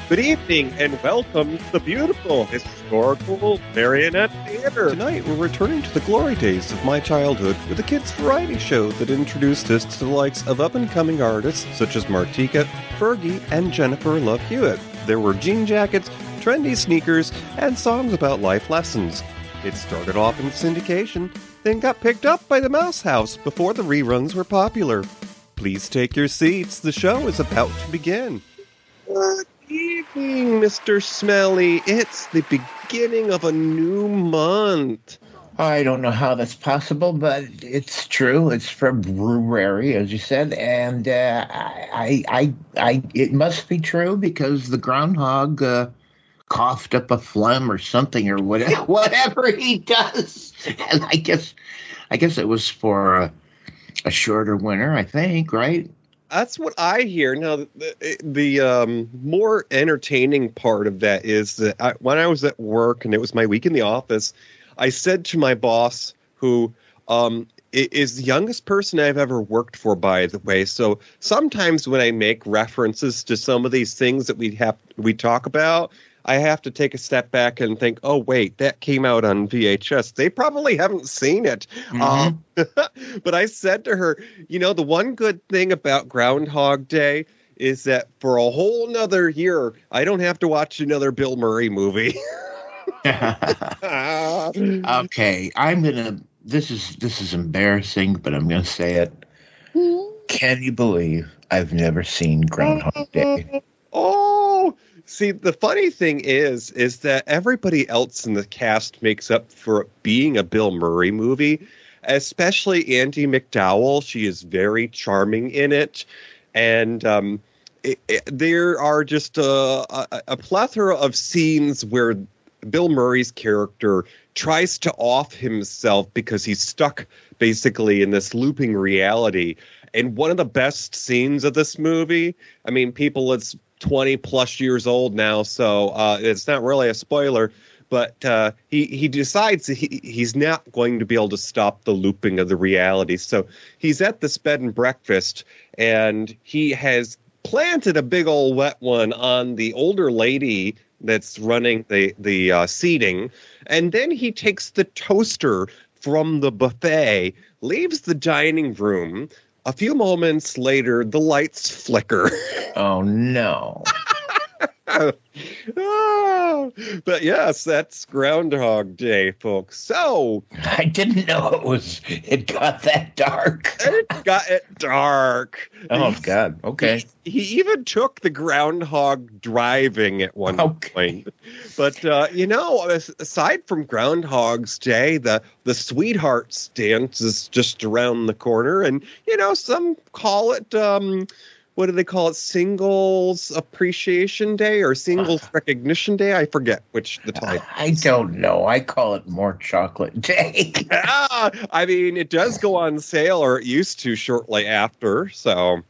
Good evening and welcome to the beautiful historical marionette theater. Tonight we're returning to the glory days of my childhood with a kids' variety show that introduced us to the likes of up-and-coming artists such as Martika, Fergie, and Jennifer Love Hewitt. There were jean jackets, trendy sneakers, and songs about life lessons. It started off in syndication, then got picked up by the Mouse House before the reruns were popular. Please take your seats. The show is about to begin. Good evening, Mr. Smelly. It's the beginning of a new month. I don't know how that's possible, but it's true. It's February, as you said, and it must be true because the groundhog coughed up a phlegm or something or whatever he does. And I guess it was for a shorter winter, I think, right? That's what I hear. Now, the more entertaining part of that is that when I was at work and it was my week in the office, I said to my boss, who is the youngest person I've ever worked for, by the way. So sometimes when I make references to some of these things that we talk about, I have to take a step back and think, oh, wait, that came out on VHS. They probably haven't seen it. Mm-hmm. But I said to her, the one good thing about Groundhog Day is that for a whole nother year, I don't have to watch another Bill Murray movie. Okay, this is embarrassing, but I'm gonna say it. Can you believe I've never seen Groundhog Day? Oh, see, the funny thing is that everybody else in the cast makes up for it being a Bill Murray movie, especially Andie MacDowell. She is very charming in it, and there are just a plethora of scenes where Bill Murray's character tries to off himself because he's stuck basically in this looping reality. And one of the best scenes of this movie, I mean, people, it's 20 plus years old now, so it's not really a spoiler, but he decides he's not going to be able to stop the looping of the reality. So he's at this bed and breakfast, and he has planted a big old wet one on the older lady that's running the seating, and then he takes the toaster from the buffet, leaves the dining room. A few moments later, the lights flicker. Oh, no. But yes, that's Groundhog Day, folks. So I didn't know it got that dark. It got it dark. Oh, God. Okay. He even took the groundhog driving at one point. But, aside from Groundhog's Day, the Sweethearts dance is just around the corner. And, some call it... what do they call it? Singles Appreciation Day or Singles Recognition Day? I forget which the title. I don't know. I call it More Chocolate Day. I mean, it does go on sale, or it used to shortly after. So,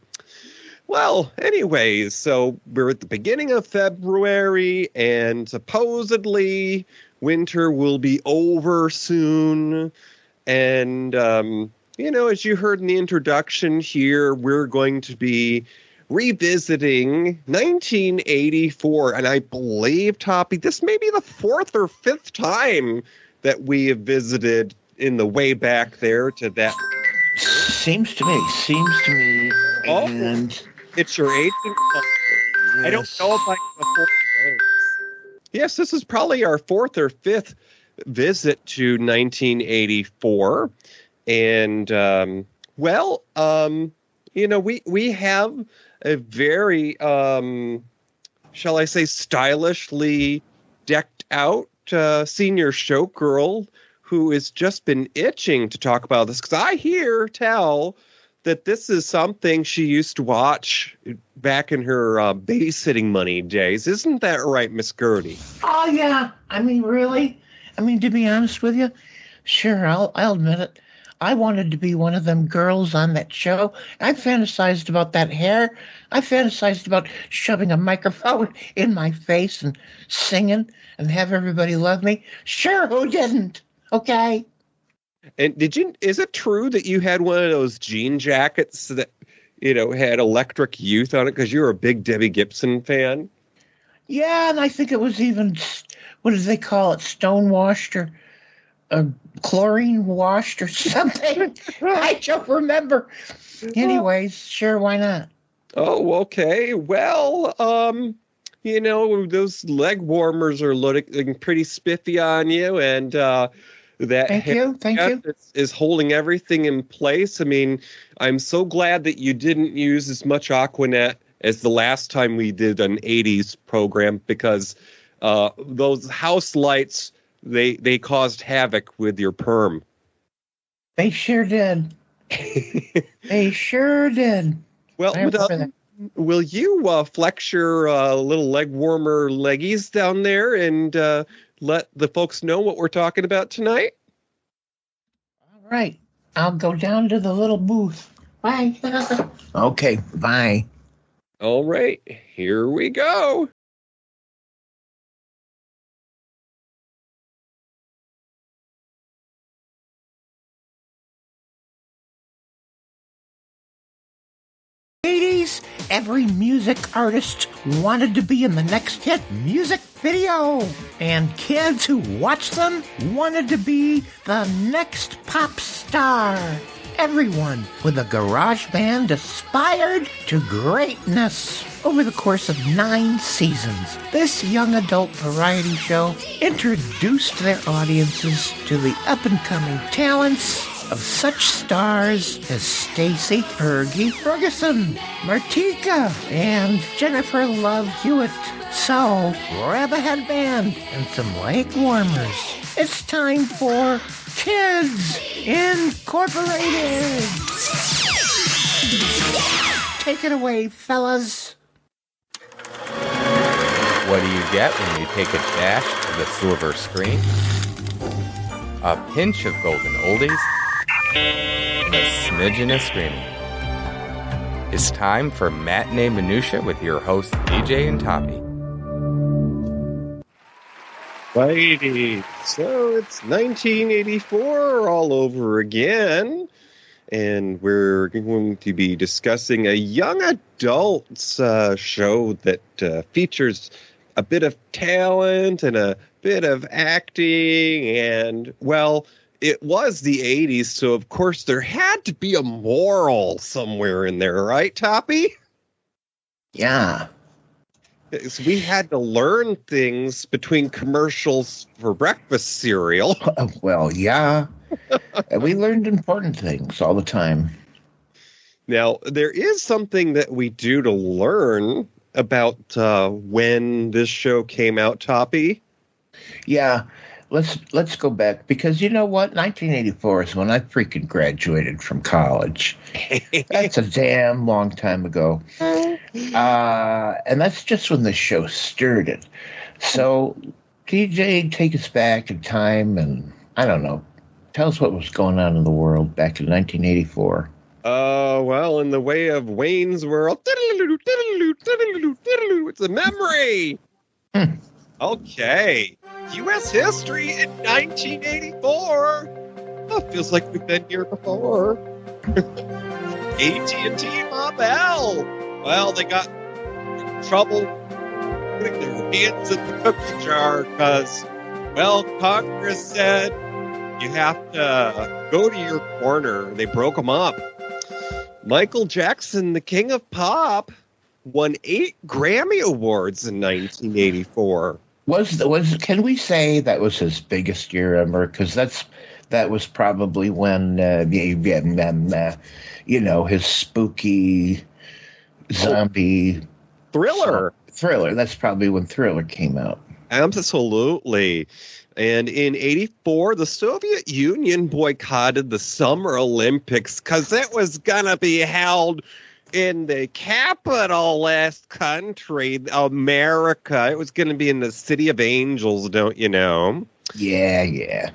well, anyways, so we're at the beginning of February, and supposedly winter will be over soon. And, as you heard in the introduction here, we're going to be revisiting 1984. And I believe, Toppy, this may be the fourth or fifth time that we have visited in the way back there to that. Seems to me. Oh, and it's your agent. yes. I don't know if I can afford the names. Yes, this is probably our fourth or fifth visit to 1984. And, we have a very, shall I say, stylishly decked out senior showgirl who has just been itching to talk about this. Because I tell that this is something she used to watch back in her babysitting money days. Isn't that right, Miss Gertie? Oh, yeah. I mean, really? I mean, to be honest with you, sure, I'll admit it. I wanted to be one of them girls on that show. I fantasized about that hair. I fantasized about shoving a microphone in my face and singing and have everybody love me. Sure, who didn't? Okay. And is it true that you had one of those jean jackets that, had Electric Youth on it because you were a big Debbie Gibson fan? Yeah, and I think it was even, what do they call it, stonewashed or chlorine washed or something. I don't remember. Anyways, sure, why not? Oh, okay. Well, those leg warmers are looking pretty spiffy on you, and that Thank you. is holding everything in place. I mean, I'm so glad that you didn't use as much Aquanet as the last time we did an 80s program, because those house lights, they caused havoc with your perm. They sure did. They sure did. Well, will you flex your little leg warmer leggies down there and let the folks know what we're talking about tonight? All right. I'll go down to the little booth. Bye. Okay, bye. All right, here we go. '80s, every music artist wanted to be in the next hit music video. And kids who watched them wanted to be the next pop star. Everyone with a garage band aspired to greatness. Over the course of 9 seasons, this young adult variety show introduced their audiences to the up-and-coming talents of such stars as Stacey Fergie Ferguson, Martika, and Jennifer Love Hewitt. So, grab a headband and some leg warmers. It's time for Kids Incorporated. Take it away, fellas. What do you get when you take a dash of the silver screen? A pinch of golden oldies, and a smidgen of screaming. It's time for Matinee Minutia with your hosts DJ and Tommy. Righty, so it's 1984 all over again, and we're going to be discussing a young adults show that features a bit of talent and a bit of acting, and, well, it was the 80s, so of course there had to be a moral somewhere in there, right, Toppy? Yeah. So we had to learn things between commercials for breakfast cereal. Well, yeah. We learned important things all the time. Now, there is something that we do to learn about when this show came out, Toppy. Yeah. Let's go back, because you know what? 1984 is when I freaking graduated from college. That's a damn long time ago. And that's just when the show started. So, DJ, take us back in time and, I don't know, tell us what was going on in the world back in 1984. Well, in the way of Wayne's World, it's a memory. Okay. U.S. history in 1984. Oh, feels like we've been here before. AT&T Mobile. Well, they got in trouble putting their hands in the cookie jar because, well, Congress said you have to go to your corner. They broke them up. Michael Jackson, the king of pop, won 8 Grammy Awards in 1984. Can we say that was his biggest year ever? Because that was probably when his spooky zombie Thriller. Thriller. That's probably when Thriller came out. Absolutely. And in 84, the Soviet Union boycotted the Summer Olympics because it was going to be held in the capitalist country, America. It was going to be in the City of Angels, don't you know? Yeah.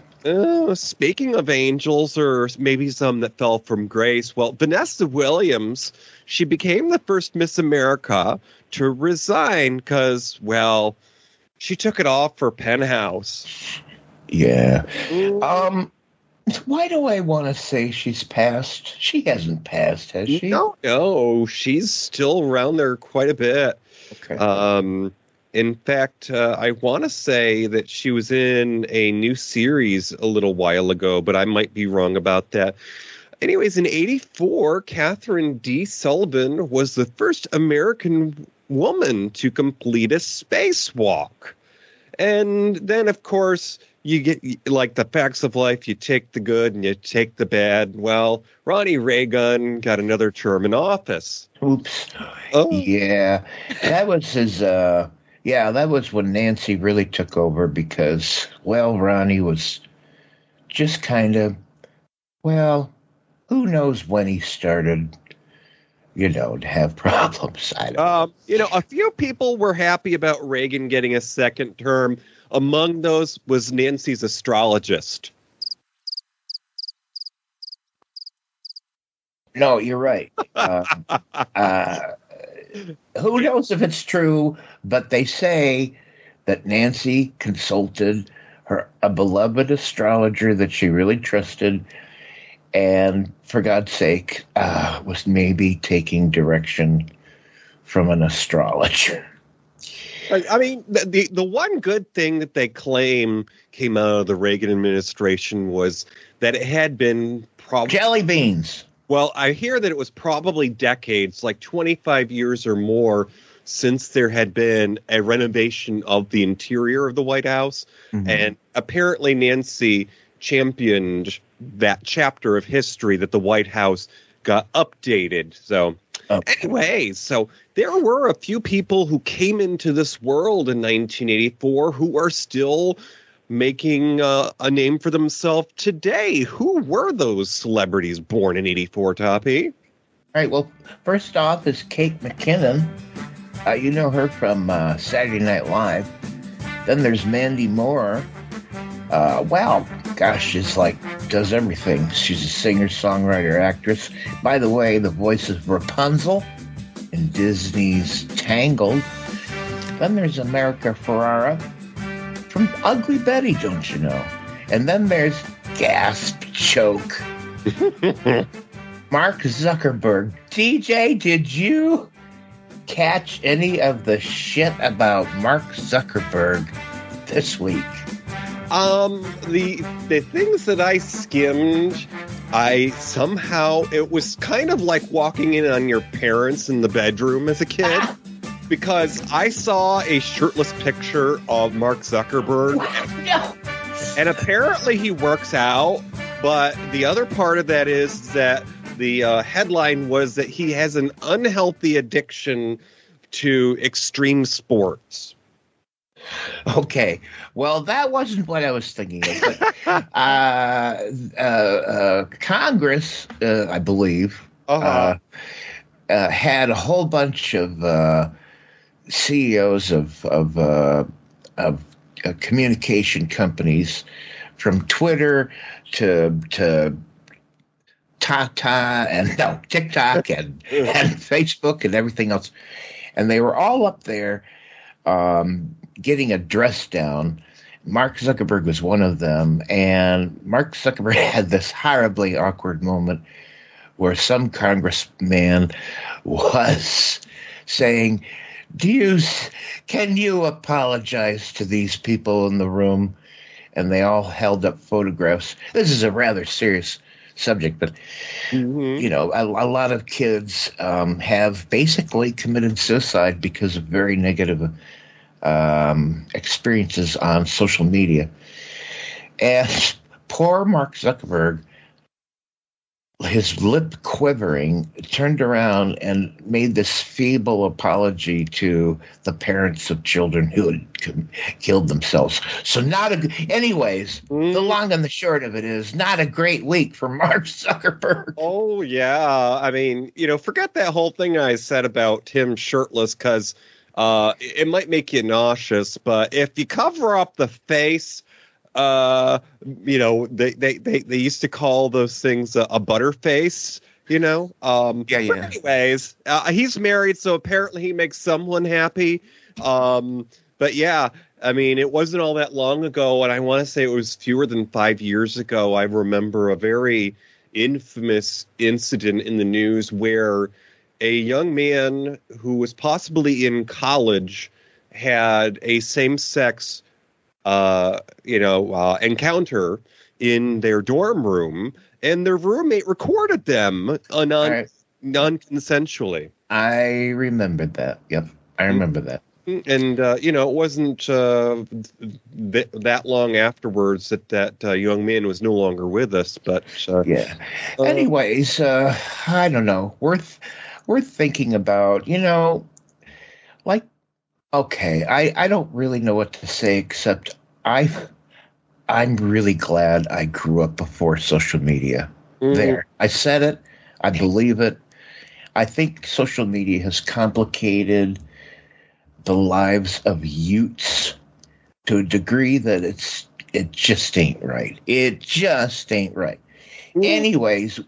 Speaking of angels, or maybe some that fell from grace, well, Vanessa Williams, she became the first Miss America to resign because, well, she took it off for Penthouse. Yeah. Why do I want to say she's passed? She hasn't passed, has she? No, she's still around there quite a bit. Okay. In fact, I want to say that she was in a new series a little while ago, but I might be wrong about that. Anyways, in 84, Catherine D. Sullivan was the first American woman to complete a spacewalk. And then, of course, you get, like the facts of life, you take the good and you take the bad. Well, Ronnie Reagan got another term in office. Oops. Oh. Yeah, that was his. That was when Nancy really took over because, well, Ronnie was just kind of, well, who knows when he started, to have problems. I don't know. A few people were happy about Reagan getting a second term. Among those was Nancy's astrologist. No, you're right. Who knows if it's true, but they say that Nancy consulted a beloved astrologer that she really trusted, and for God's sake, was maybe taking direction from an astrologer. I mean, the one good thing that they claim came out of the Reagan administration was that it had been jelly beans. Well, I hear that it was probably decades, like 25 years or more, since there had been a renovation of the interior of the White House. Mm-hmm. And apparently Nancy championed that chapter of history that the White House got updated. So anyway, so there were a few people who came into this world in 1984 who are still making a name for themselves today. Who were those celebrities born in 84, Toppy? All right, well, first off is Kate McKinnon. You know her from Saturday Night Live. Then there's Mandy Moore. She's does everything. She's a singer, songwriter, actress. By the way, the voice of Rapunzel in Disney's Tangled. Then there's America Ferrera from Ugly Betty, don't you know? And then there's gasp choke Mark Zuckerberg. DJ, did you catch any of the shit about Mark Zuckerberg this week? The things that I skimmed, it was kind of like walking in on your parents in the bedroom as a kid. Because I saw a shirtless picture of Mark Zuckerberg, and apparently he works out, but the other part of that is that the headline was that he has an unhealthy addiction to extreme sports. Okay, well, that wasn't what I was thinking of, but Congress, I believe, had a whole bunch of CEOs of communication companies, from Twitter to TikTok and Facebook and everything else, and they were all up there getting a dress down. Mark Zuckerberg was one of them, and Mark Zuckerberg had this horribly awkward moment where some congressman was saying, can you apologize to these people in the room? And they all held up photographs. This is a rather serious subject, but a lot of kids have basically committed suicide because of very negative experiences on social media. And poor Mark Zuckerberg, his lip quivering, turned around and made this feeble apology to the parents of children who had killed themselves. So anyways, the long and the short of it is not a great week for Mark Zuckerberg. Oh, yeah. I mean, forget that whole thing I said about him shirtless, because it might make you nauseous, but if you cover up the face, they used to call those things a butter face, Yeah. But anyways, he's married, so apparently he makes someone happy. But yeah, I mean, it wasn't all that long ago, and I want to say it was fewer than 5 years ago. I remember a very infamous incident in the news where a young man who was possibly in college had a same-sex, encounter in their dorm room, and their roommate recorded them non-consensually. I remembered that. Yep, I remember that. And, it wasn't that long afterwards that young man was no longer with us. But yeah. Anyways, I don't know. Worth thinking about. Okay, I don't really know what to say except I'm really glad I grew up before social media. There, I said it. I believe it. I think social media has complicated the lives of youths to a degree that it just ain't right. It just ain't right. Anyways,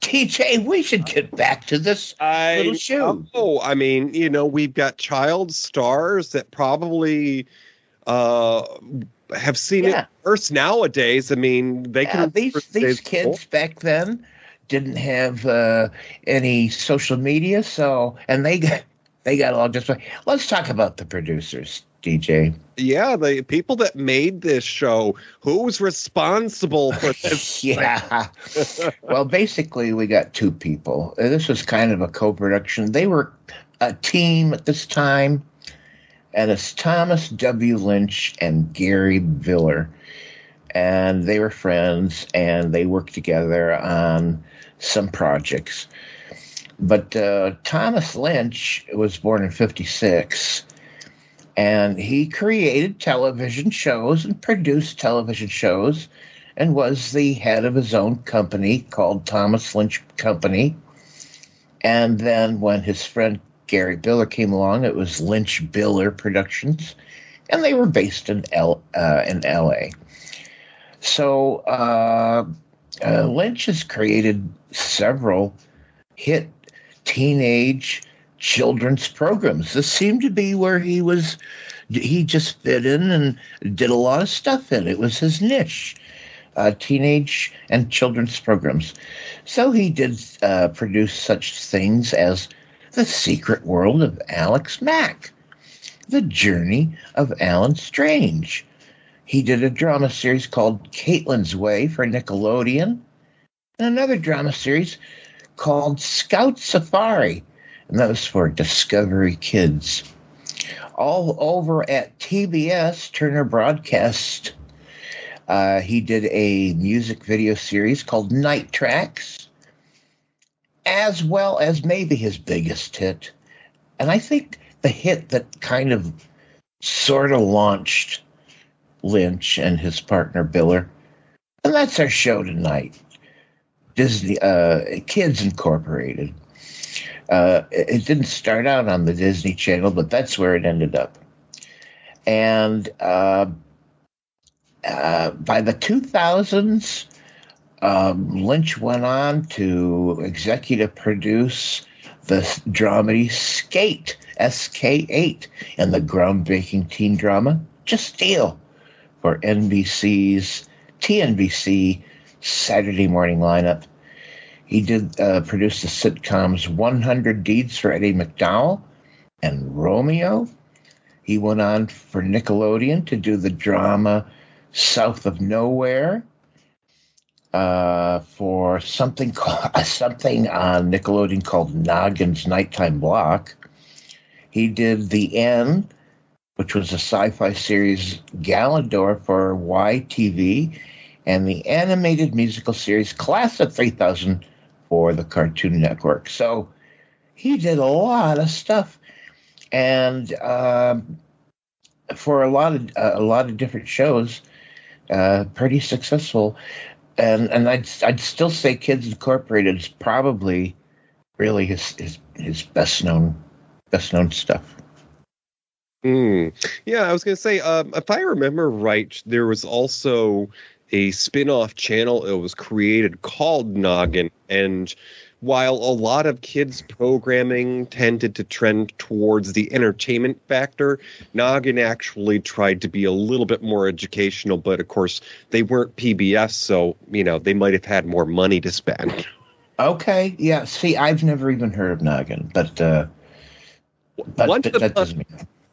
TJ, we should get back to this little show. Oh, I mean, we've got child stars that probably have seen it first nowadays. I mean, they can. These kids back then didn't have any social media, and they got all just. Let's talk about the producers, DJ. Yeah, the people that made this show. Who's responsible for this? Yeah. Well, basically, we got two people. This was kind of a co-production. They were a team at this time, and it's Thomas W. Lynch and Gary Viller. And they were friends, and they worked together on some projects. But Thomas Lynch was born in 1956, and he created television shows and produced television shows and was the head of his own company called Thomas Lynch Company. And then when his friend Gary Biller came along, it was Lynch Biller Productions, and they were based in L.A. So Lynch has created several hit teenage children's programs. This seemed to be where he just fit in and did a lot of stuff in. It was his niche, teenage and children's programs. So he did produce such things as The Secret World of Alex Mack, The Journey of Alan Strange. He did a drama series called Caitlin's Way for Nickelodeon, and another drama series called Scout Safari, and that was for Discovery Kids. All over at TBS, Turner Broadcast, he did a music video series called Night Tracks, as well as maybe his biggest hit, and I think the hit that kind of sort of launched Lynch and his partner Biller, and that's our show tonight, Disney Kids Incorporated. It didn't start out on the Disney Channel, but that's where it ended up. And by the 2000s, Lynch went on to executive produce the dramedy Skate, SK8, and the groundbreaking teen drama Justille for NBC's TNBC Saturday morning lineup. He did produce the sitcoms 100 Deeds for Eddie McDowell and Romeo. He went on for Nickelodeon to do the drama South of Nowhere for something on Nickelodeon called Noggin's Nighttime Block. He did The End, which was a sci-fi series Galador for YTV, and the animated musical series Class of 3000 for the Cartoon Network. So he did a lot of stuff, and for a lot of different shows, pretty successful. And I'd still say Kids Incorporated is probably really his best known stuff. Yeah, I was going to say, if I remember right, there was also a spin-off channel that was created called Noggin, and while a lot of kids programming tended to trend towards the entertainment factor, Noggin actually tried to be a little bit more educational, but of course they weren't PBS, so they might have had more money to spend. Okay, yeah. See, I've never even heard of Noggin, but that doesn't mean.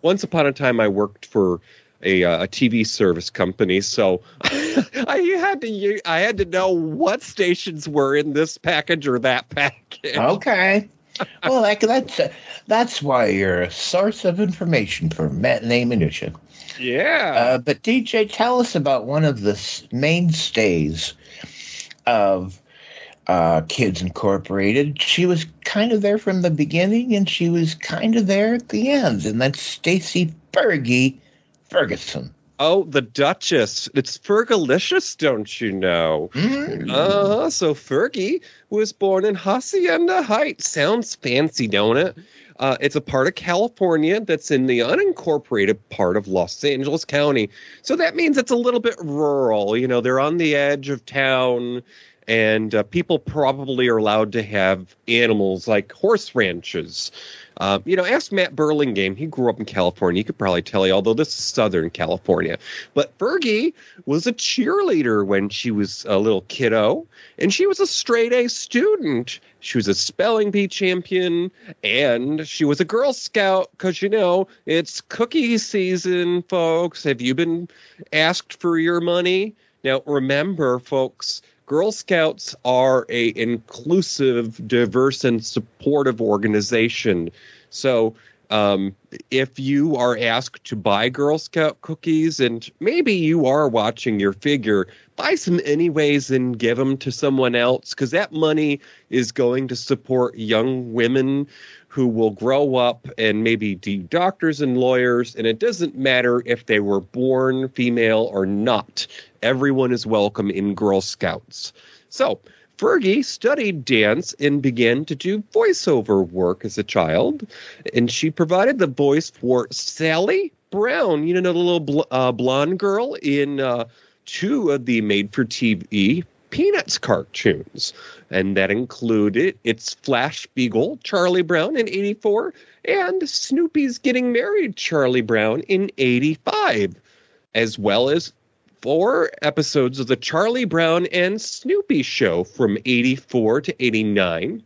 Once upon a time, I worked for a TV service company, so I had to know what stations were in this package or that package. Okay. Well, that's why you're a source of information for Matinee Minutia. Yeah. But DJ, tell us about one of the mainstays of Kids Incorporated. She was kind of there from the beginning, and she was kind of there at the end, and that's Stacey Ferguson. Oh, the Duchess. It's Fergalicious, don't you know? Mm. So Fergie was born in Hacienda Heights. Sounds fancy, don't it? It's a part of California that's in the unincorporated part of Los Angeles County. So that means it's a little bit rural. You know, they're on the edge of town, and people probably are allowed to have animals like horse ranches. Ask Matt Burlingame. He grew up in California. He could probably tell you, although this is Southern California. But Fergie was a cheerleader when she was a little kiddo, and she was a straight-A student. She was a spelling bee champion, and she was a Girl Scout because, it's cookie season, folks. Have you been asked for your money? Now, remember, folks, Girl Scouts are a inclusive, diverse, and supportive organization. So if you are asked to buy Girl Scout cookies, and maybe you are watching your figure, buy some anyways and give them to someone else, because that money is going to support young women who will grow up and maybe be doctors and lawyers, and it doesn't matter if they were born female or not. Everyone is welcome in Girl Scouts. So Fergie studied dance and began to do voiceover work as a child, and she provided the voice for Sally Brown, the little blonde girl in 2 of the made-for-TV Peanuts cartoons, and that included its Flash Beagle, Charlie Brown, in 84, and Snoopy's Getting Married, Charlie Brown, in 85, as well as 4 episodes of the Charlie Brown and Snoopy Show from 84 to 89.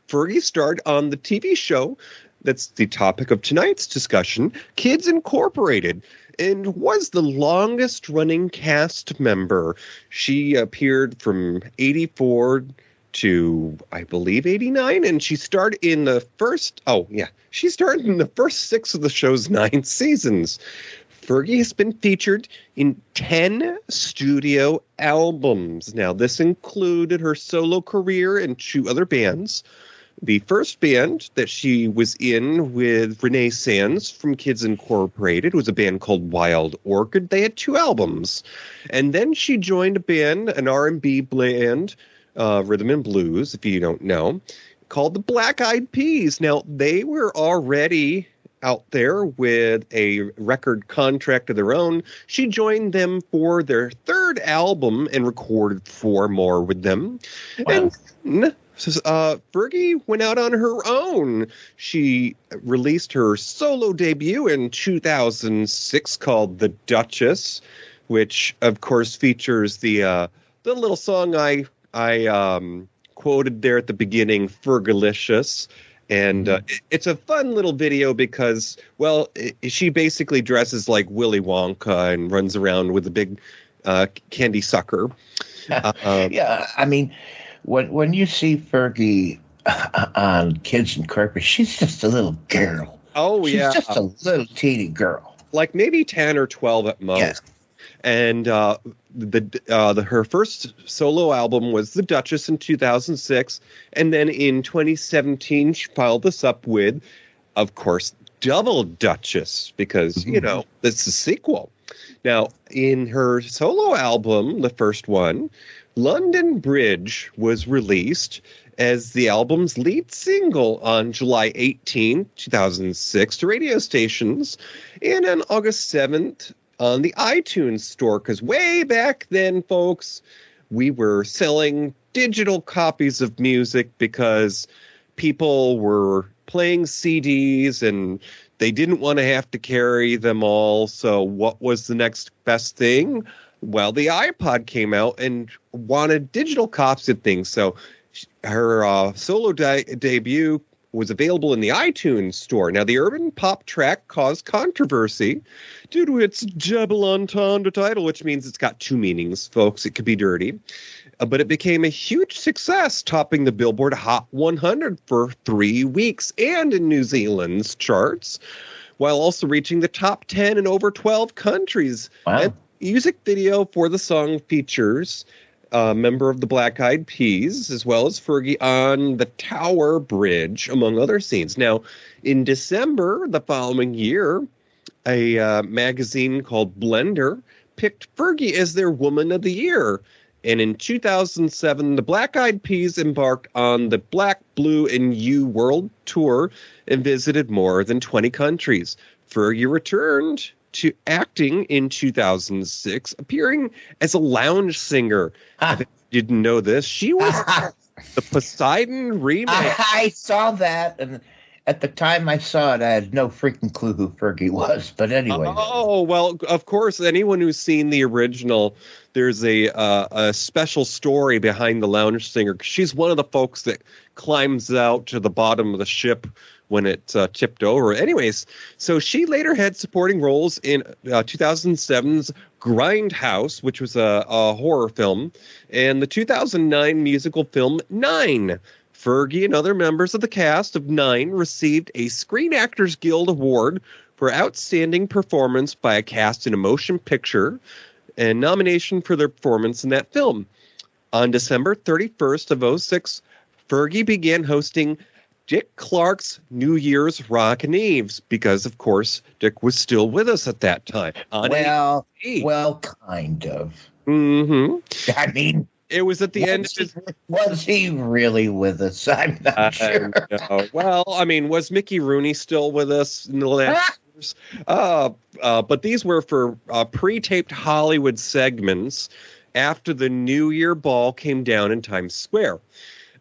Fergie starred on the TV show that's the topic of tonight's discussion, Kids Incorporated, and was the longest running cast member. She appeared from 84 to, I believe, 89, and she starred in the first 6 of the show's 9 seasons. Fergie has been featured in 10 studio albums. Now, this included her solo career in 2 other bands. The first band that she was in with Renee Sands from Kids Incorporated was a band called Wild Orchid. They had 2 albums. And then she joined a band, an R&B band, rhythm and blues, if you don't know, called the Black Eyed Peas. Now, they were already out there with a record contract of their own. She joined them for their 3rd album and recorded 4 more with them. Wow. And Fergie went out on her own. She released her solo debut in 2006 called The Duchess, which, of course, features the little song I quoted there at the beginning, Fergalicious. And it's a fun little video because, she basically dresses like Willy Wonka and runs around with a big candy sucker. Yeah, I mean, when you see Fergie on Kids Incorporated, she's just a little girl. Oh, she's just a little teeny girl. Like maybe 10 or 12 at most. Yeah. And her first solo album was The Duchess in 2006. And then in 2017, she followed this up with, of course, Double Duchess, because, that's the sequel. Now, in her solo album, the first one, London Bridge was released as the album's lead single on July 18, 2006 to radio stations, and on August 7th on the iTunes store, because way back then, folks, we were selling digital copies of music because people were playing CDs and they didn't want to have to carry them all. So what was the next best thing? Well, the iPod came out and wanted digital copies of things. So her solo debut was available in the iTunes store. Now, the urban pop track caused controversy due to its double entendre title, which means it's got two meanings, folks. It could be dirty. But it became a huge success, topping the Billboard Hot 100 for 3 weeks and in New Zealand's charts, while also reaching the top 10 in over 12 countries. Wow. And music video for the song features a member of the Black Eyed Peas, as well as Fergie on the Tower Bridge, among other scenes. Now, in December the following year, a magazine called Blender picked Fergie as their Woman of the Year. And in 2007, the Black Eyed Peas embarked on the Black, Blue, and You World Tour and visited more than 20 countries. Fergie returned to acting in 2006, appearing as a lounge singer. If you didn't know this, she was the Poseidon remake. I saw that, and at the time I saw it, I had no freaking clue who Fergie was. But anyway. Oh, well, of course, anyone who's seen the original, there's a special story behind the lounge singer. She's one of the folks that climbs out to the bottom of the ship when it tipped over. Anyways, so she later had supporting roles in 2007's Grindhouse, which was a horror film, and the 2009 musical film Nine. Fergie and other members of the cast of Nine received a Screen Actors Guild Award for Outstanding Performance by a Cast in a Motion Picture and nomination for their performance in that film. On December 31st of 2006, Fergie began hosting Dick Clark's New Year's Rockin' Eves because, of course, Dick was still with us at that time. Well, kind of. Mm-hmm. I mean, it was at the end of his... Was he really with us? I'm not sure. Well, I mean, was Mickey Rooney still with us in the last years? But these were for pre-taped Hollywood segments after the New Year ball came down in Times Square.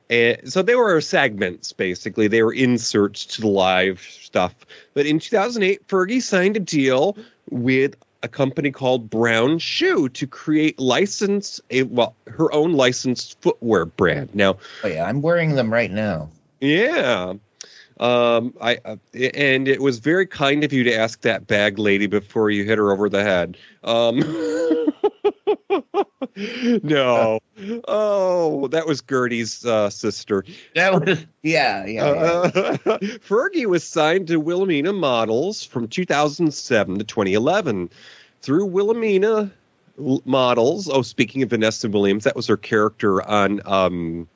And so they were segments, basically. They were inserts to the live stuff. But in 2008, Fergie signed a deal with a company called Brown Shoe to create her own licensed footwear brand. Now, I'm wearing them right now. Yeah. And it was very kind of you to ask that bag lady before you hit her over the head. No. Oh, that was Gertie's sister. That was, yeah. Fergie was signed to Wilhelmina Models from 2007 to 2011. Through Wilhelmina Models, speaking of Vanessa Williams, that was her character on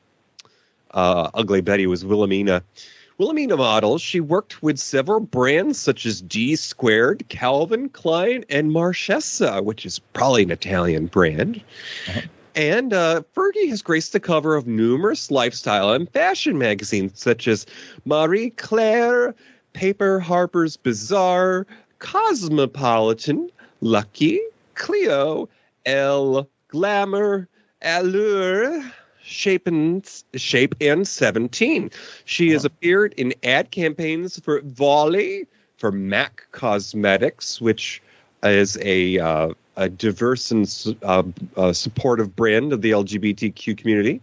Ugly Betty, was Wilhelmina. Wilhelmina Models, she worked with several brands such as D Squared, Calvin Klein, and Marchesa, which is probably an Italian brand. Uh-huh. And Fergie has graced the cover of numerous lifestyle and fashion magazines such as Marie Claire, Paper Harper's Bazaar, Cosmopolitan, Lucky, Clio, Elle, Glamour, Allure, Shape and 17. She has appeared in ad campaigns for Volley, for MAC Cosmetics, which is a diverse and supportive brand of the LGBTQ community,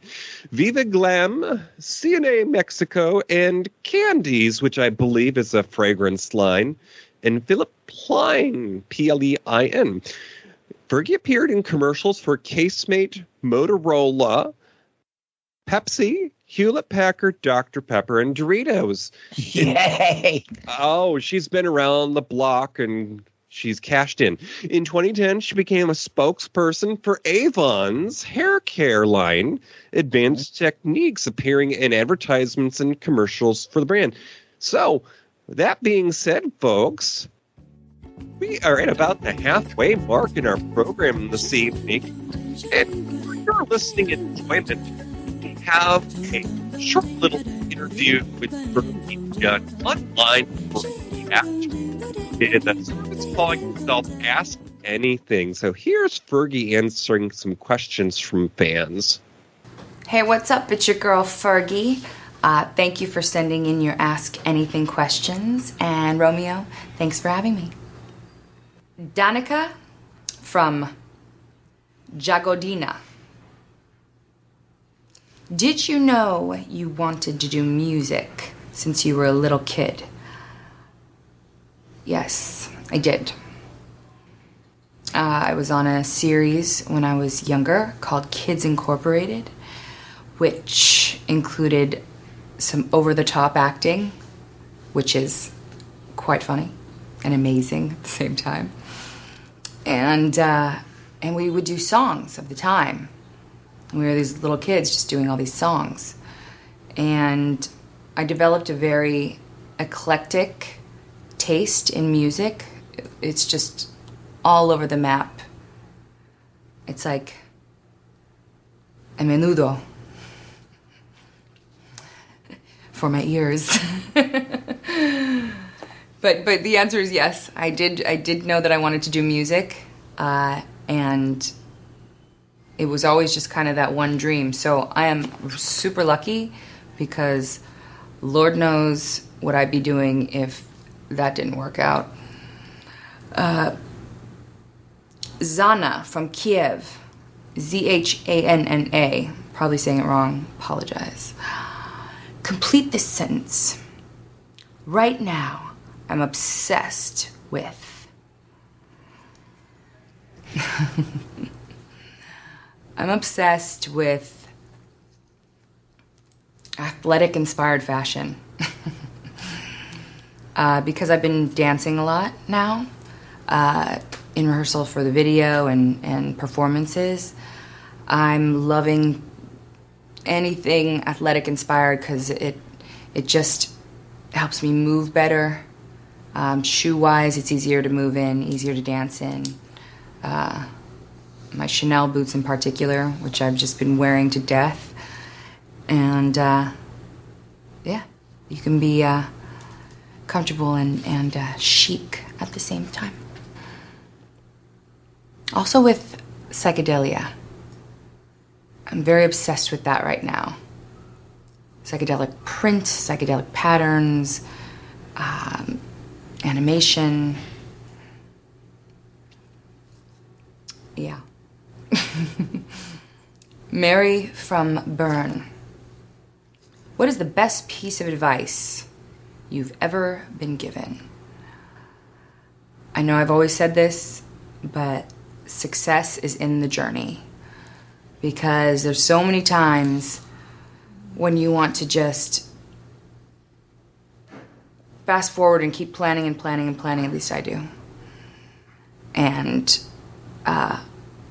Viva Glam, CNA Mexico, and Candies, which I believe is a fragrance line, and Philip Plein, Plein. Fergie appeared in commercials for Casemate, Motorola, Pepsi, Hewlett-Packard, Dr. Pepper, and Doritos. Yay! She's been around the block and she's cashed in. In 2010, she became a spokesperson for Avon's hair care line, Advanced Techniques, appearing in advertisements and commercials for the brand. So, that being said, folks, we are at about the halfway mark in our program this evening. And for your listening enjoyment, we have a short little interview with Fergie done online for the app. It's calling itself Ask Anything. So here's Fergie answering some questions from fans. Hey, what's up? It's your girl Fergie. Thank you for sending in your Ask Anything questions. And Romeo, thanks for having me. Danica from Jagodina. Did you know you wanted to do music since you were a little kid. Yes, I did. I was on a series when I was younger called Kids Incorporated, which included some over-the-top acting, which is quite funny and amazing at the same time. And we would do songs of the time. We were these little kids just doing all these songs. And I developed a very eclectic taste in music. It's just all over the map. It's like a menudo for my ears. But the answer is yes. I did know that I wanted to do music, and it was always just kind of that one dream. So I am super lucky because Lord knows what I'd be doing if that didn't work out. Zana from Kiev, Zhanna, probably saying it wrong, apologize. Complete this sentence. Right now, I'm obsessed with. I'm obsessed with athletic inspired fashion. Because I've been dancing a lot now, in rehearsal for the video and performances. I'm loving anything athletic inspired because it just helps me move better. Shoe-wise, it's easier to move in, easier to dance in. My Chanel boots in particular, which I've just been wearing to death. And, yeah, you can be comfortable and chic at the same time. Also with psychedelia. I'm very obsessed with that right now. Psychedelic print, psychedelic patterns, animation. Yeah. Mary from Bern. What is the best piece of advice you've ever been given? I know I've always said this, but success is in the journey. Because there's so many times when you want to just fast forward and keep planning and planning and planning, at least I do. And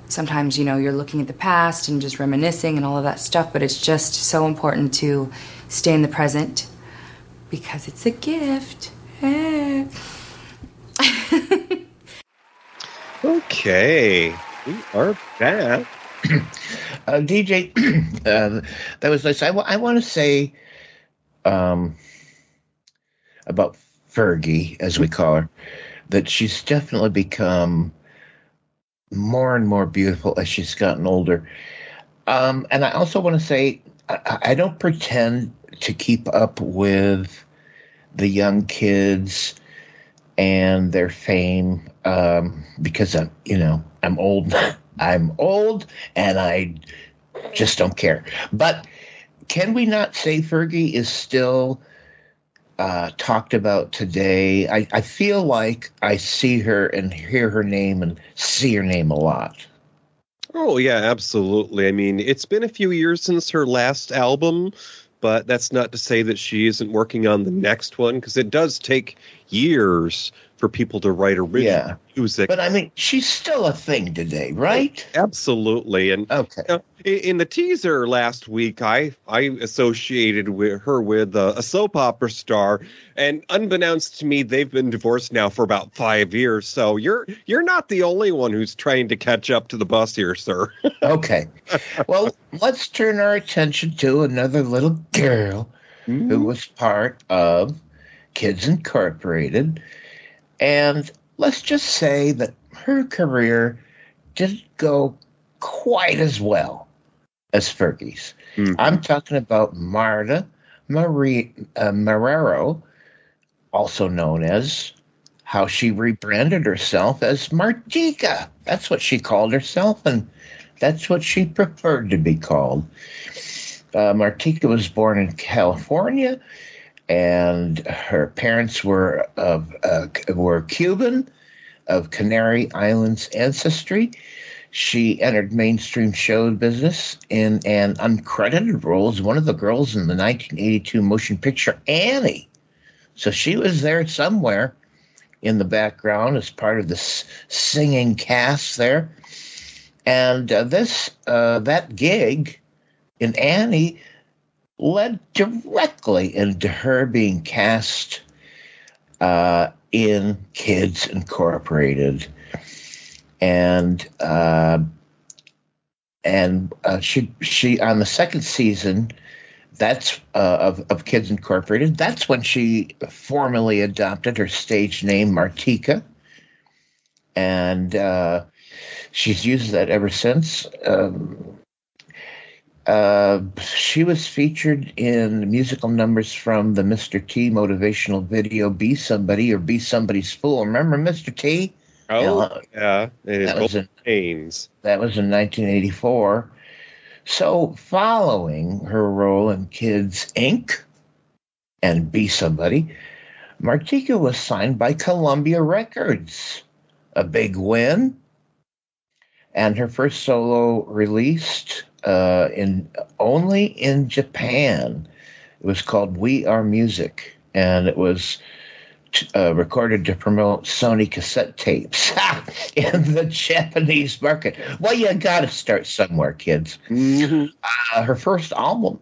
sometimes, you're looking at the past and just reminiscing and all of that stuff, but it's just so important to stay in the present because it's a gift. Okay, we are back. DJ, that was nice. I want to say about Fergie, as we call her, that she's definitely become more and more beautiful as she's gotten older. And I also want to say I don't pretend to keep up with the young kids and their fame because I'm old. I'm old and I just don't care. But can we not say Fergie is still talked about today? I feel like I see her and hear her name and see her name a lot. Oh, yeah, absolutely. I mean, it's been a few years since her last album, but that's not to say that she isn't working on the next one, because it does take years for people to write original music. But I mean, she's still a thing today, right? Absolutely. And okay. In the teaser last week, I associated with her with a soap opera star, and unbeknownst to me, they've been divorced now for about 5 years. So you're not the only one who's trying to catch up to the bus here, sir. Okay. Well, let's turn our attention to another little girl who was part of Kids Incorporated. And let's just say that her career didn't go quite as well as Fergie's. Mm-hmm. I'm talking about Marta Marrero, also known as how she rebranded herself as Martika. That's what she called herself, and that's what she preferred to be called. Martika was born in California, and her parents were Cuban, of Canary Islands ancestry. She entered mainstream show business in an uncredited role as one of the girls in the 1982 motion picture Annie. So she was there somewhere in the background as part of the singing cast there. And that gig in Annie led directly into her being cast in Kids Incorporated. And she on the second season of Kids Incorporated, that's when she formally adopted her stage name Martika, and she's used that ever since. She was featured in musical numbers from the Mr. T motivational video "Be Somebody" or "Be Somebody's Fool." Remember Mr. T? Oh, yeah. That was in Haynes. That was in 1984. So, following her role in Kids Inc. and Be Somebody, Martika was signed by Columbia Records, a big win. And her first solo released only in Japan. It was called "We Are Music," and it was recorded to promote Sony cassette tapes in the Japanese market. Well, you got to start somewhere, kids. Mm-hmm. Her first album,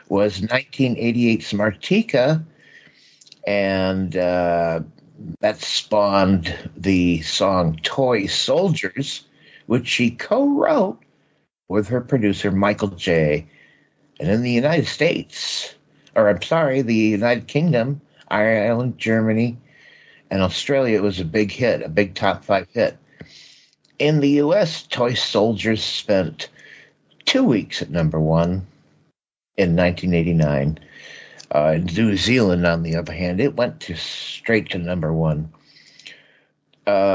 was 1988's Martika, and that spawned the song "Toy Soldiers," which she co-wrote with her producer Michael J. And in the United Kingdom, Ireland, Germany, and Australia, it was a big hit, a big top 5 hit. In the U.S., Toy Soldiers spent 2 weeks at number 1 in 1989. In New Zealand, on the other hand, it went straight to number 1.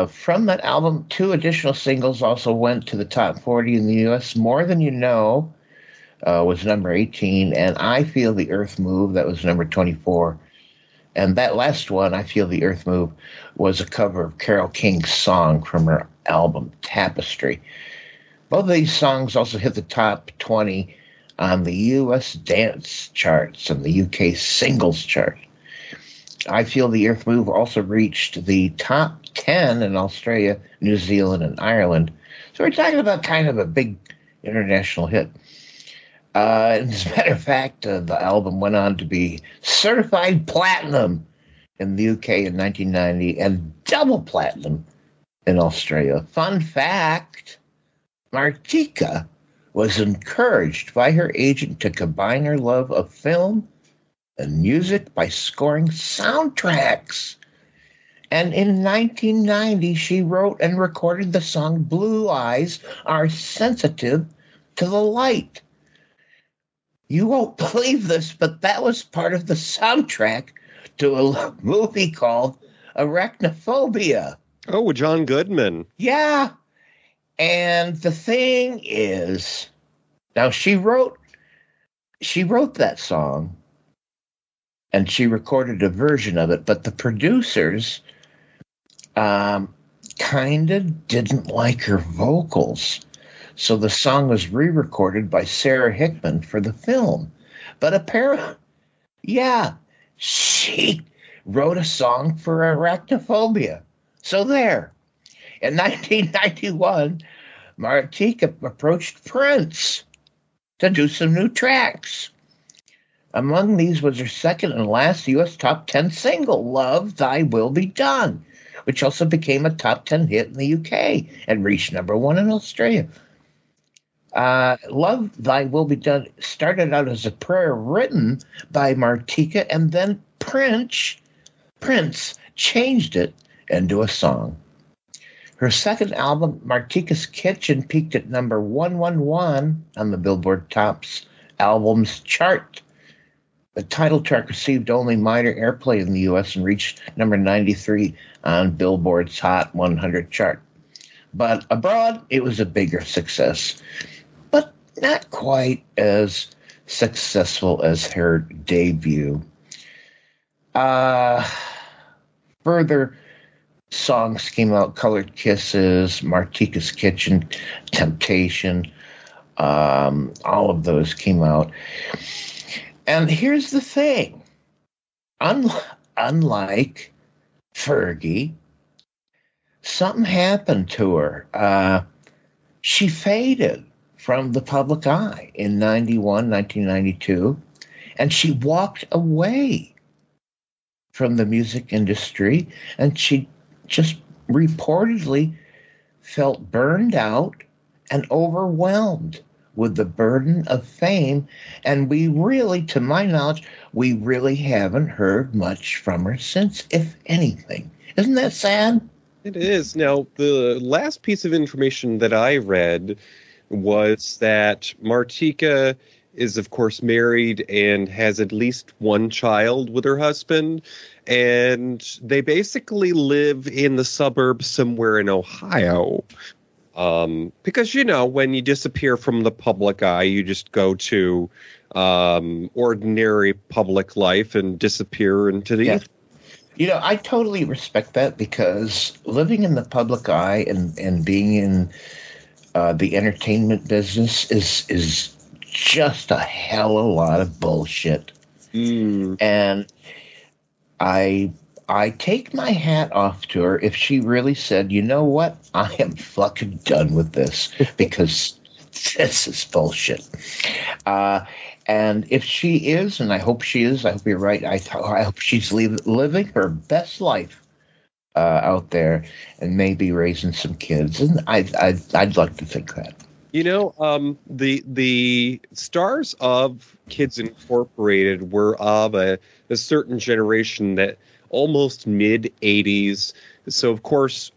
From that album, 2 additional singles also went to the top 40 in the U.S. "More Than You Know" was number 18, and "I Feel the Earth Move," that was number 24. And that last one, "I Feel the Earth Move," was a cover of Carole King's song from her album Tapestry. Both of these songs also hit the top 20 on the U.S. dance charts and the U.K. singles chart. "I Feel the Earth Move" also reached the top 10 in Australia, New Zealand, and Ireland. So we're talking about kind of a big international hit. As a matter of fact, the album went on to be certified platinum in the UK in 1990 and double platinum in Australia. Fun fact, Martika was encouraged by her agent to combine her love of film and music by scoring soundtracks. And in 1990, she wrote and recorded the song "Blue Eyes Are Sensitive to the Light." You won't believe this, but that was part of the soundtrack to a movie called Arachnophobia. Oh, with John Goodman. Yeah. And the thing is, now she wrote that song and she recorded a version of it, but the producers kind of didn't like her vocals. So the song was re-recorded by Sarah Hickman for the film. But apparently, she wrote a song for Arachnophobia. So there. In 1991, Martika approached Prince to do some new tracks. Among these was her second and last U.S. top 10 single, "Love Thy Will Be Done," which also became a top 10 hit in the UK and reached number 1 in Australia. "Love Thy Will Be Done" started out as a prayer written by Martika, and then Prince changed it into a song. Her second album, Martika's Kitchen, peaked at number 111 on the Billboard Tops Albums chart. The title track received only minor airplay in the U.S. and reached number 93 on Billboard's Hot 100 chart. But abroad, it was a bigger success, but not quite as successful as her debut. Further songs came out: Colored Kisses, Martika's Kitchen, Temptation. All of those came out. And here's the thing. Unlike Fergie, something happened to her. She faded from the public eye in 1992, and she walked away from the music industry, and she just reportedly felt burned out and overwhelmed with the burden of fame. And we really, to my knowledge, we really haven't heard much from her since, if anything. Isn't that sad? It is. Now, the last piece of information that I read was that Martika is, of course, married and has at least one child with her husband. And they basically live in the suburbs somewhere in Ohio. Because, you know, when you disappear from the public eye, you just go to ordinary public life and disappear into the ether. You know, I totally respect that, because living in the public eye and being in the entertainment business is just a hell of a lot of bullshit. And I take my hat off to her if she really said, you know what, I am fucking done with this, because this is bullshit. And if she is, and I hope she is, I hope you're right, I hope she's living her best life out there and maybe raising some kids. And I'd like to think that. You know, the stars of Kids Incorporated were of a certain generation that almost mid-'80s. So, of course,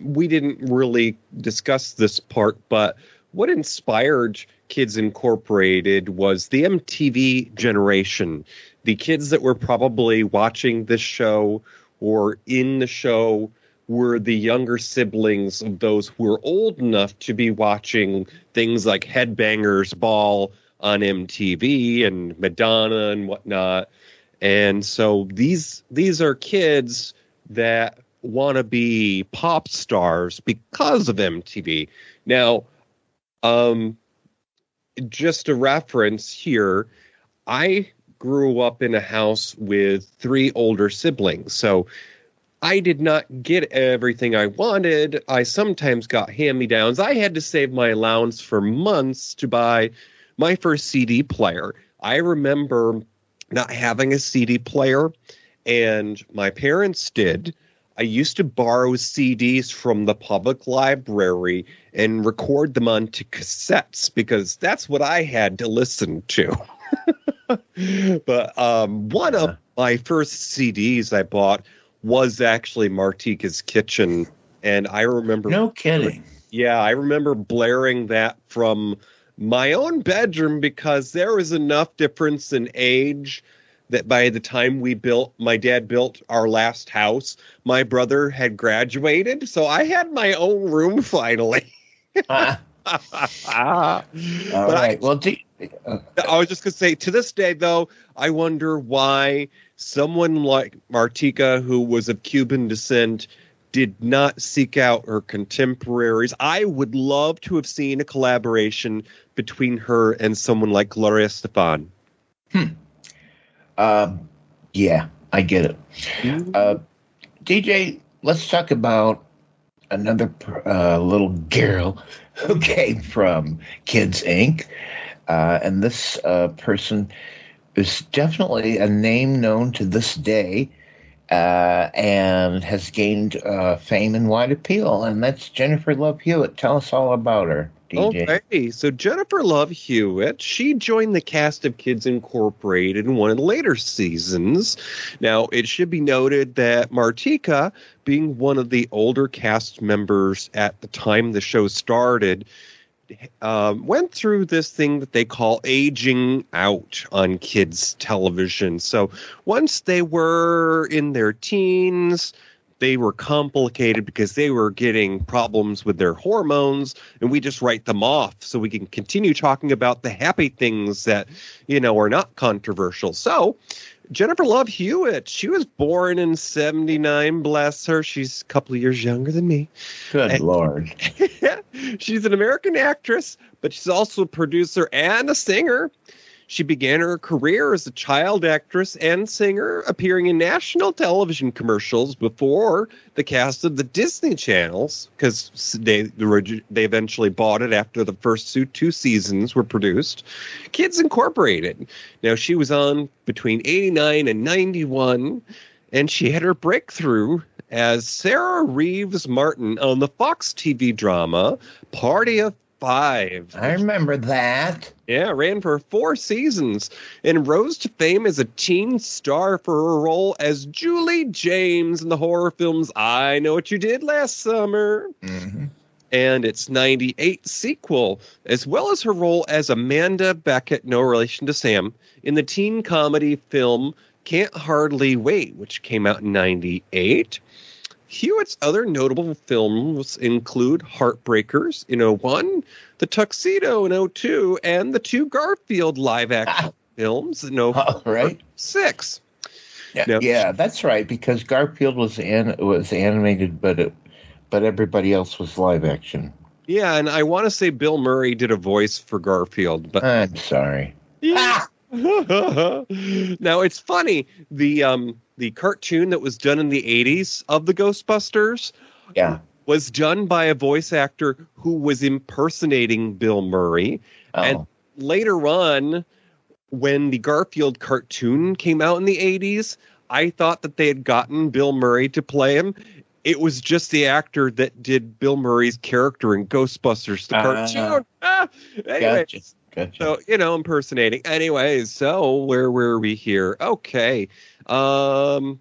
we didn't really discuss this part, but what inspired Kids Incorporated was the MTV generation. The kids that were probably watching this show or in the show were the younger siblings of those who were old enough to be watching things like Headbangers Ball on MTV and Madonna and whatnot. And so these are kids that want to be pop stars because of MTV. Now, just a reference here, I grew up in a house with 3 older siblings, so I did not get everything I wanted. I sometimes got hand-me-downs. I had to save my allowance for months to buy my first CD player. I remember not having a CD player, and my parents did. I used to borrow CDs from the public library and record them onto cassettes, because that's what I had to listen to. But one of my first CDs I bought was actually Martika's Kitchen, and I remember... No kidding. Yeah, I remember blaring that from my own bedroom, because there was enough difference in age that by the time my dad built our last house, my brother had graduated, so I had my own room finally. All right. I was just going to say, to this day, though, I wonder why someone like Martika, who was of Cuban descent, did not seek out her contemporaries. I would love to have seen a collaboration between her and someone like Gloria Estefan. Yeah, I get it. DJ, let's talk about another little girl who came from Kids Inc. And this person is definitely a name known to this day, and has gained fame and wide appeal, and that's Jennifer Love Hewitt. Tell us all about her, DJ. Okay, so Jennifer Love Hewitt, she joined the cast of Kids Incorporated in one of the later seasons. Now, it should be noted that Martika, being one of the older cast members at the time the show started, went through this thing that they call aging out on kids television. So once they were in their teens, they were complicated because they were getting problems with their hormones, and we just write them off so we can continue talking about the happy things that, are not controversial. So Jennifer Love Hewitt, she was born in 1979, bless her. She's a couple of years younger than me. Good Lord. She's an American actress, but she's also a producer and a singer. She began her career as a child actress and singer, appearing in national television commercials before the cast of the Disney channels, because they eventually bought it after the first two seasons were produced. Kids Incorporated. Now, she was on between 89 and 91, and she had her breakthrough as Sarah Reeves Martin on the Fox TV drama Party of Five. I remember that. Yeah, ran for 4 seasons and rose to fame as a teen star for her role as Julie James in the horror films I Know What You Did Last Summer and its 98 sequel, as well as her role as Amanda Beckett, no relation to Sam, in the teen comedy film Can't Hardly Wait, which came out in 98. Hewitt's other notable films include Heartbreakers in 01, The Tuxedo in 02, and the 2 Garfield live-action films in 06. Yeah, that's right, because Garfield was animated, but everybody else was live action. Yeah, and I want to say Bill Murray did a voice for Garfield, but I'm sorry. Yeah. Now, it's funny, the cartoon that was done in the 80s of the Ghostbusters was done by a voice actor who was impersonating Bill Murray. Oh. And later on, when the Garfield cartoon came out in the 80s, I thought that they had gotten Bill Murray to play him. It was just the actor that did Bill Murray's character in Ghostbusters, the cartoon. Anyway. Gotcha. So, impersonating. Anyways, so where were we here? Okay. And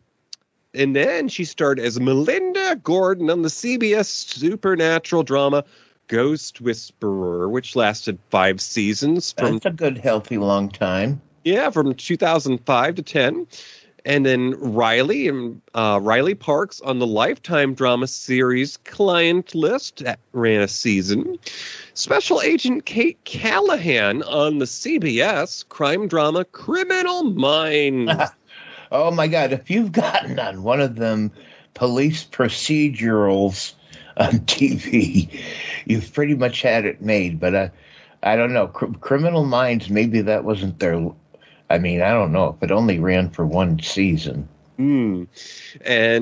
then she starred as Melinda Gordon on the CBS supernatural drama Ghost Whisperer, which lasted 5 seasons. That's a good, healthy, long time. Yeah, from 2005 to 10. And then Riley Parks on the Lifetime drama series Client List that ran a season. Special Agent Kate Callahan on the CBS crime drama Criminal Minds. Oh, my God. If you've gotten on one of them police procedurals on TV, you've pretty much had it made. But I don't know. Criminal Minds, maybe that wasn't their... I mean, I don't know if it only ran for 1 season. And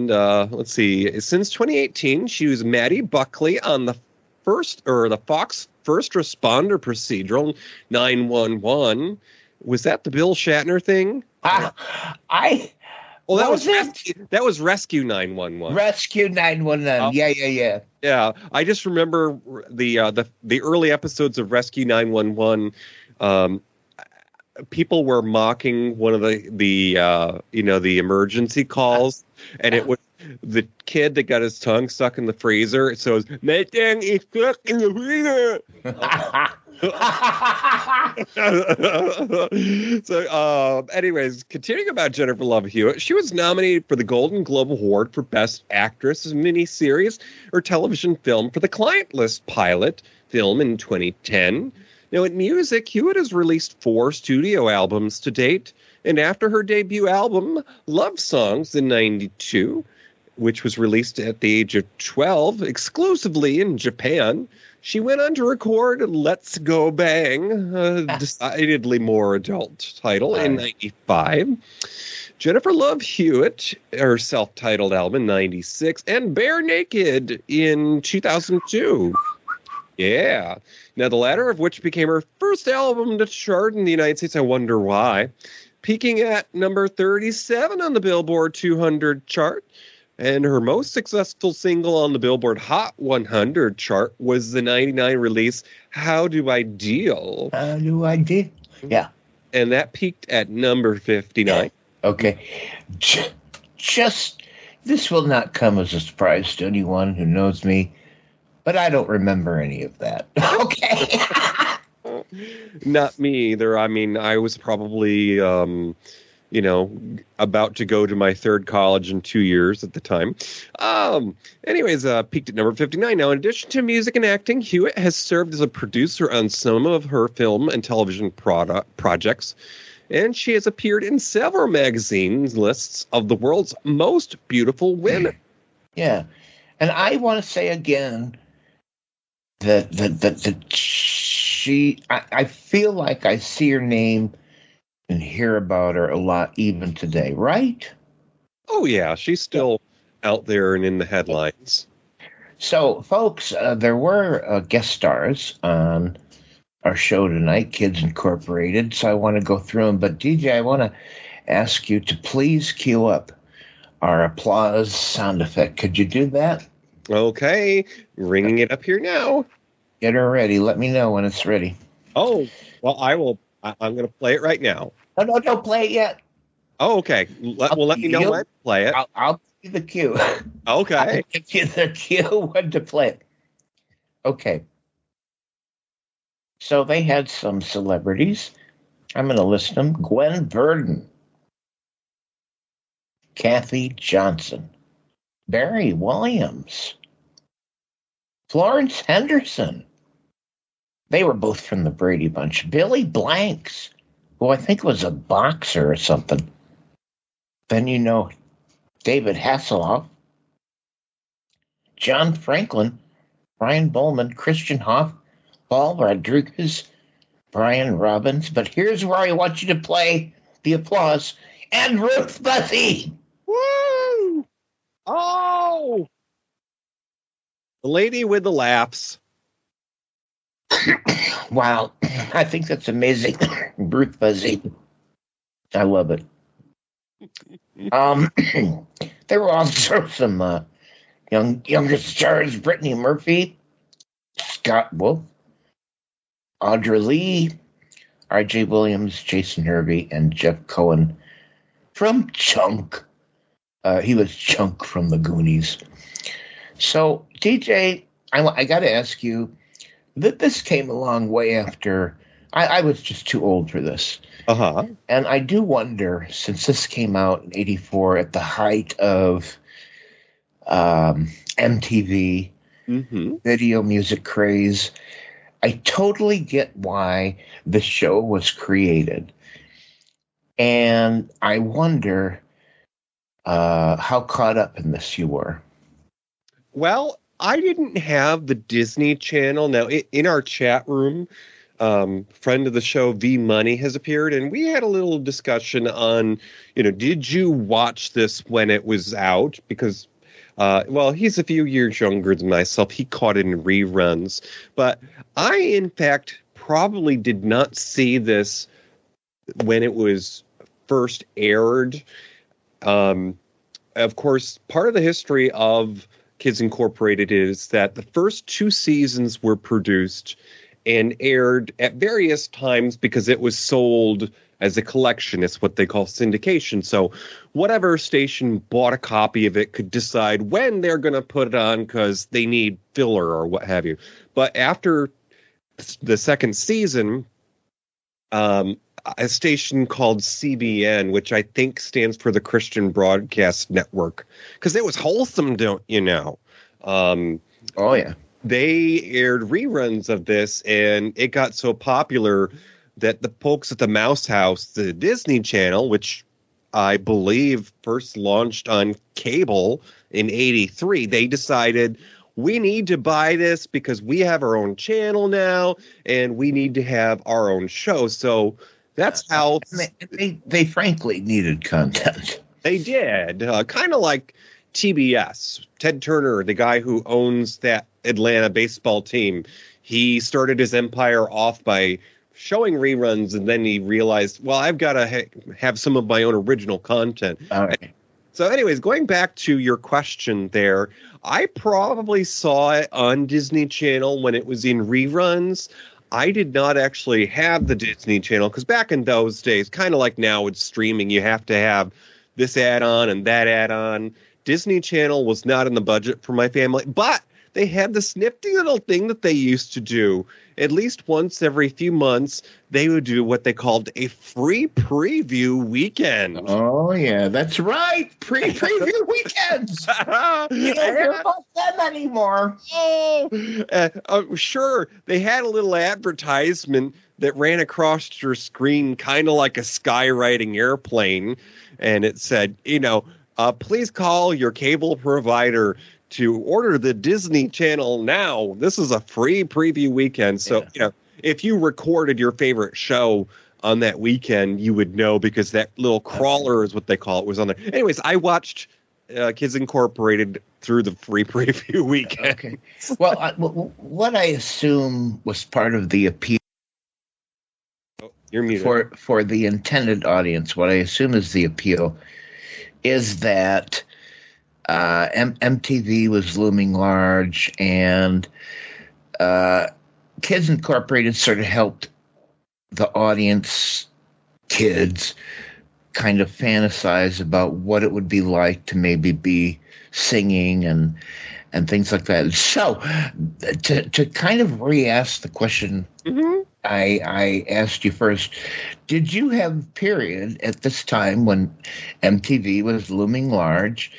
let's see. Since 2018, she was Maddie Buckley on the Fox First Responder procedural 911. Was that the Bill Shatner thing? That was Rescue 911. Rescue 911. Yeah. Yeah, I just remember the early episodes of Rescue 911. People were mocking one of the emergency calls, and it was the kid that got his tongue stuck in the freezer. So it was, my tongue is stuck in the freezer. So, anyways, continuing about Jennifer Love Hewitt, she was nominated for the Golden Globe Award for Best Actress in Miniseries or Television Film for the Client List pilot film in 2010. Now, in music, Hewitt has released 4 studio albums to date, and after her debut album, Love Songs, in 92, which was released at the age of 12 exclusively in Japan, she went on to record Let's Go Bang, a decidedly more adult title, in 95. Jennifer Love Hewitt, her self-titled album in 96, and Bare Naked in 2002. Yeah. Now, the latter of which became her first album to chart in the United States. I wonder why. Peaking at number 37 on the Billboard 200 chart. And her most successful single on the Billboard Hot 100 chart was the 99 release, How Do I Deal? How Do I Deal? Yeah. And that peaked at number 59. Okay. Just, this will not come as a surprise to anyone who knows me, but I don't remember any of that. Okay. Not me either. I mean, I was probably about to go to my third college in 2 years at the time. Anyways, peaked at number 59. Now, in addition to music and acting, Hewitt has served as a producer on some of her film and television projects, and she has appeared in several magazines lists of the world's most beautiful women. Yeah, and I want to say again that I feel like I see her name and hear about her a lot even today, right? Oh, yeah. She's still out there and in the headlines. So, folks, there were guest stars on our show tonight, Kids Incorporated, so I want to go through them. But, DJ, I want to ask you to please cue up our applause sound effect. Could you do that? Okay. Ringing it up here now. Get her ready. Let me know when it's ready. Oh, well, I will. I'm going to play it right now. No, don't play it yet. Oh, okay. Let me know when to play it. I'll give you the cue. Okay. I'll give you the cue when to play it. Okay. So they had some celebrities. I'm going to list them. Gwen Verdon, Kathy Johnson, Barry Williams, Florence Henderson. They were both from the Brady Bunch. Billy Blanks, who I think was a boxer or something. Then David Hasselhoff, John Franklin, Brian Bowman, Christian Hoff, Paul Rodriguez, Brian Robbins. But here's where I want you to play the applause. And Ruth Buzzy. Woo! Oh! The lady with the laughs. Wow, I think that's amazing. Ruth Buzzy. I love it. There were also some younger stars: Brittany Murphy, Scott Wolf, Audra Lee, R.J. Williams, Jason Hervey, and Jeff Cohen from Chunk. He was Chunk from the Goonies. So, DJ, I got to ask you, that this came a long way after I was just too old for this. Uh-huh. And I do wonder, since this came out in 84 at the height of MTV, video music craze, I totally get why the show was created. And I wonder how caught up in this you were. Well, I didn't have the Disney Channel. Now, in our chat room, friend of the show, V Money, has appeared, and we had a little discussion on, did you watch this when it was out? Because, he's a few years younger than myself. He caught it in reruns. But I, in fact, probably did not see this when it was first aired. Of course, part of the history of Kids Incorporated is that the first 2 seasons were produced and aired at various times because it was sold as a collection. It's what they call syndication. So whatever station bought a copy of it could decide when they're going to put it on because they need filler or what have you. But after the second season, a station called CBN, which I think stands for the Christian Broadcast Network, because it was wholesome, don't you know? Oh, yeah. They aired reruns of this, and it got so popular that the folks at the Mouse House, the Disney Channel, which I believe first launched on cable in 83, they decided, we need to buy this because we have our own channel now, and we need to have our own show. So that's how they frankly needed content. They did. Kind of like TBS. Ted Turner, the guy who owns that Atlanta baseball team, he started his empire off by showing reruns, and then he realized, well, I've got to have some of my own original content. All right. So anyways, going back to your question there, I probably saw it on Disney Channel when it was in reruns. I did not actually have the Disney Channel because back in those days, kind of like now with streaming, you have to have this add-on and that add-on. Disney Channel was not in the budget for my family, but they had this nifty little thing that they used to do. At least once every few months, they would do what they called a free preview weekend. Oh, yeah, that's right. Preview weekends. You don't hear about them anymore. Sure, they had a little advertisement that ran across your screen kind of like a skywriting airplane, and it said, please call your cable provider to order the Disney Channel now. This is a free preview weekend. So, if you recorded your favorite show on that weekend, you would know, because that little crawler is what they call it was on there. Anyways, I watched Kids Incorporated through the free preview weekend. Okay. Well, what I assume was part of the appeal You're muted. for the intended audience, what I assume is the appeal is that MTV was looming large, and Kids Incorporated sort of helped the audience, kids, kind of fantasize about what it would be like to maybe be singing and things like that. So to kind of re-ask the question I asked you first, did you have a period at this time when MTV was looming large?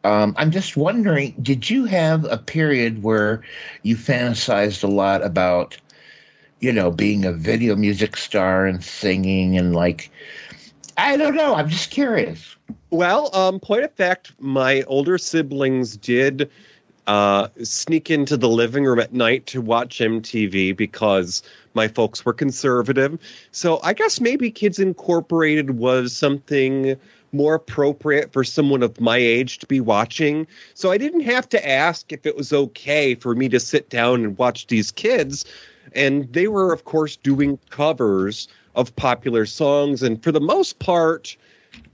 I'm just wondering, did you have a period where you fantasized a lot about, being a video music star and singing and I don't know. I'm just curious. Well, point of fact, my older siblings did sneak into the living room at night to watch MTV because my folks were conservative. So I guess maybe Kids Incorporated was something more appropriate for someone of my age to be watching. So I didn't have to ask if it was okay for me to sit down and watch these kids. And they were, of course, doing covers of popular songs. And for the most part,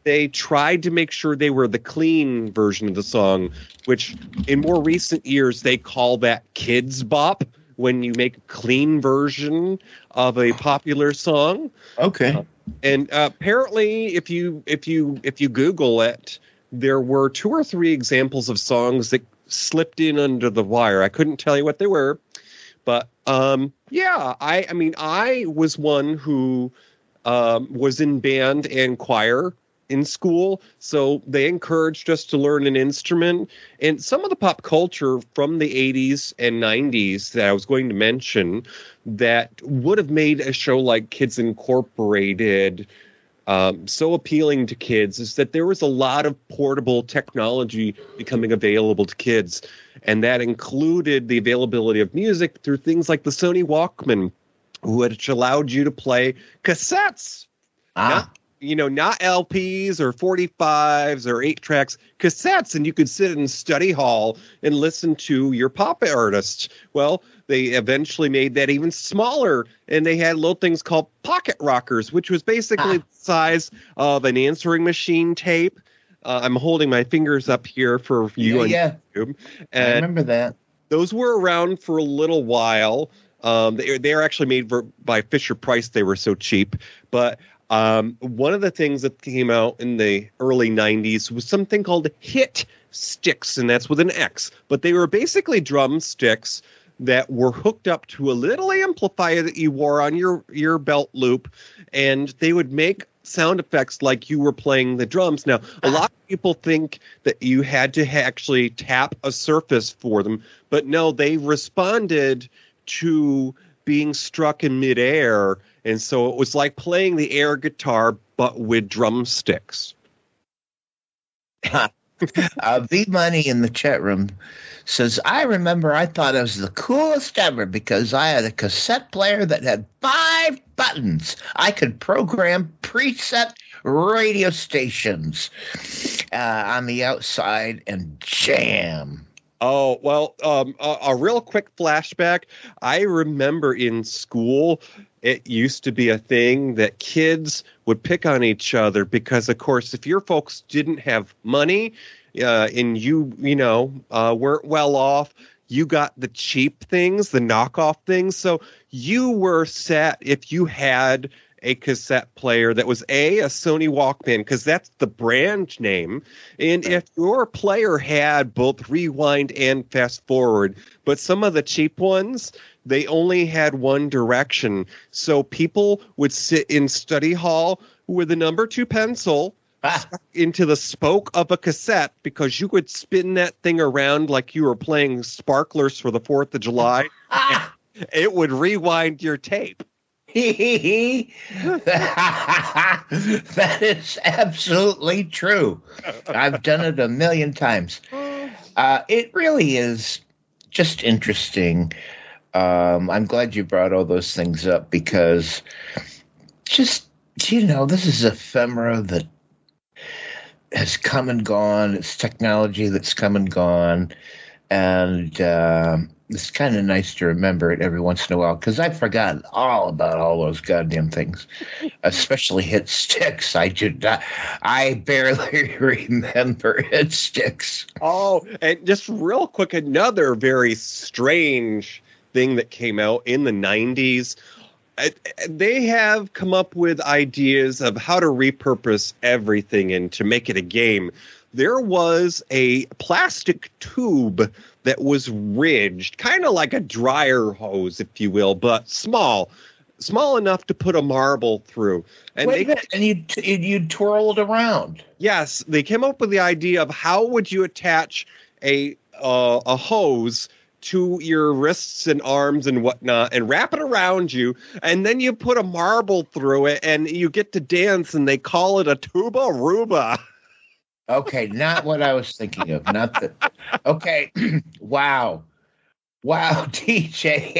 they tried to make sure they were the clean version of the song, which in more recent years, they call that kids bop, when you make a clean version of a popular song. Okay. And apparently, if you Google it, there were 2 or 3 examples of songs that slipped in under the wire. I couldn't tell you what they were, but I was one who was in band and choir in school, so they encouraged us to learn an instrument. And some of the pop culture from the 80s and 90s that I was going to mention that would have made a show like Kids Incorporated so appealing to kids is that there was a lot of portable technology becoming available to kids, and that included the availability of music through things like the Sony Walkman, which allowed you to play cassettes. Not LPs or 45s or 8 tracks, cassettes, and you could sit in study hall and listen to your pop artists. Well, they eventually made that even smaller, and they had little things called pocket rockers, which was basically the size of an answering machine tape. I'm holding my fingers up here for you on YouTube. And I remember that. Those were around for a little while. They are actually made by Fisher-Price. They were so cheap, but one of the things that came out in the early 90s was something called hit sticks, and that's with an X. But they were basically drumsticks that were hooked up to a little amplifier that you wore on your belt loop, and they would make sound effects like you were playing the drums. Now, a lot of people think that you had to actually tap a surface for them, but no, they responded to being struck in midair, and so it was like playing the air guitar, but with drumsticks. V-Money in the chat room says, I remember I thought I was the coolest ever because I had a cassette player that had 5 buttons. I could program preset radio stations on the outside and jam. Oh, well, a real quick flashback. I remember in school, it used to be a thing that kids would pick on each other because, of course, if your folks didn't have money and you weren't well off, you got the cheap things, the knockoff things. So you were set if you had a cassette player that was a Sony Walkman, because that's the brand name. And if your player had both rewind and fast forward, but some of the cheap ones, they only had one direction. So people would sit in study hall with a number 2 pencil stuck into the spoke of a cassette, because you could spin that thing around like you were playing sparklers for the 4th of July. It would rewind your tape. That is absolutely true. I've done it a million times. It really is just interesting. I'm glad you brought all those things up, because just, this is ephemera that has come and gone. It's technology that's come and gone. And it's kind of nice to remember it every once in a while, because I've forgotten all about all those goddamn things, especially hit sticks. I barely remember hit sticks. Oh, and just real quick, another very strange thing that came out in the 90s. They have come up with ideas of how to repurpose everything and to make it a game. There was a plastic tube that was ridged, kind of like a dryer hose, if you will, but small enough to put a marble through. And you'd twirl it around. Yes, they came up with the idea of how would you attach a hose to your wrists and arms and whatnot, and wrap it around you, and then you put a marble through it, and you get to dance, and they call it a tuba ruba. Okay, not what I was thinking of. Not that. Okay, wow, DJ.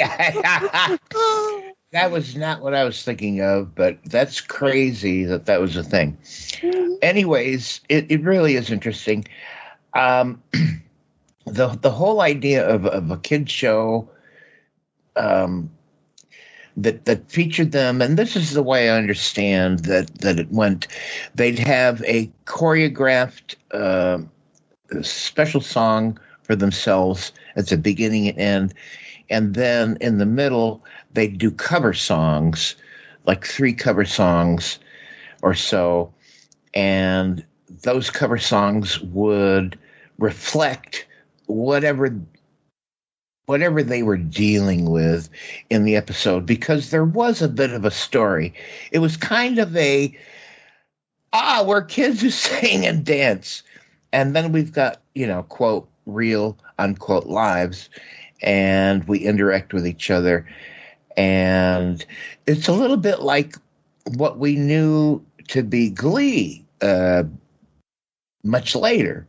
That was not what I was thinking of, but that's crazy that was a thing. Anyways, it really is interesting. The whole idea of a kid show that featured them, and this is the way I understand that it went. They'd have a choreographed special song for themselves at the beginning and end, and then in the middle they'd do cover songs, like 3 cover songs or so, and those cover songs would reflect whatever they were dealing with in the episode, because there was a bit of a story. It was kind of we're kids who sing and dance. And then we've got, quote, real, unquote, lives, and we interact with each other. And it's a little bit like what we knew to be Glee much later.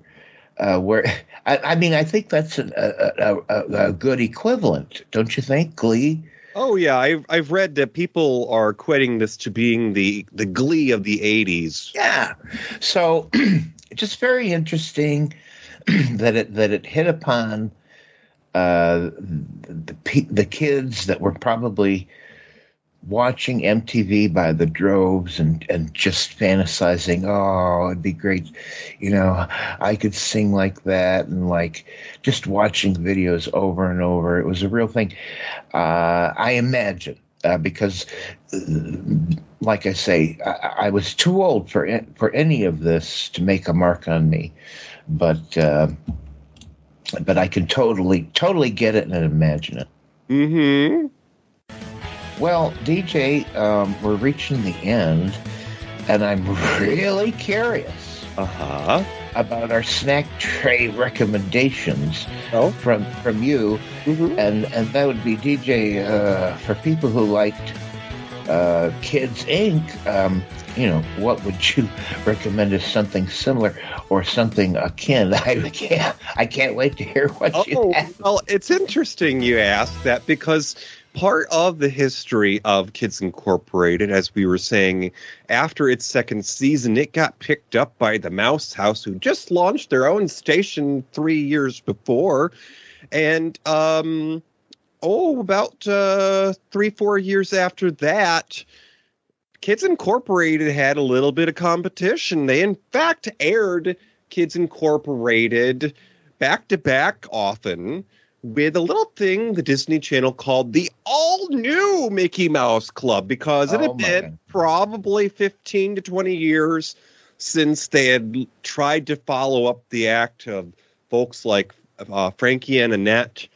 Where I think that's a good equivalent, don't you think, Glee? Oh yeah, I've read that people are equating this to being the Glee of the 80s. Yeah, so just very interesting that it hit upon the kids that were probably watching MTV by the droves and just fantasizing, oh, it'd be great, I could sing like that, and like just watching videos over and over. It was a real thing. I imagine, because like I say, I was too old for any of this to make a mark on me, but I can totally get it and imagine it. Mm-hmm. Well, DJ, we're reaching the end, and I'm really curious about our snack tray recommendations from you. Mm-hmm. And that would be, DJ, for people who liked Kids Inc., what would you recommend as something similar or something akin? I can't wait to hear what you have. Well, it's interesting you ask that, because part of the history of Kids Incorporated, as we were saying, after its 2nd season, it got picked up by the Mouse House, who just launched their own station 3 years before. And, about 3-4 years after that, Kids Incorporated had a little bit of competition. They, in fact, aired Kids Incorporated back-to-back often with a little thing the Disney Channel called the all-new Mickey Mouse Club, because it had been probably 15 to 20 years since they had tried to follow up the act of folks like Frankie and Annette.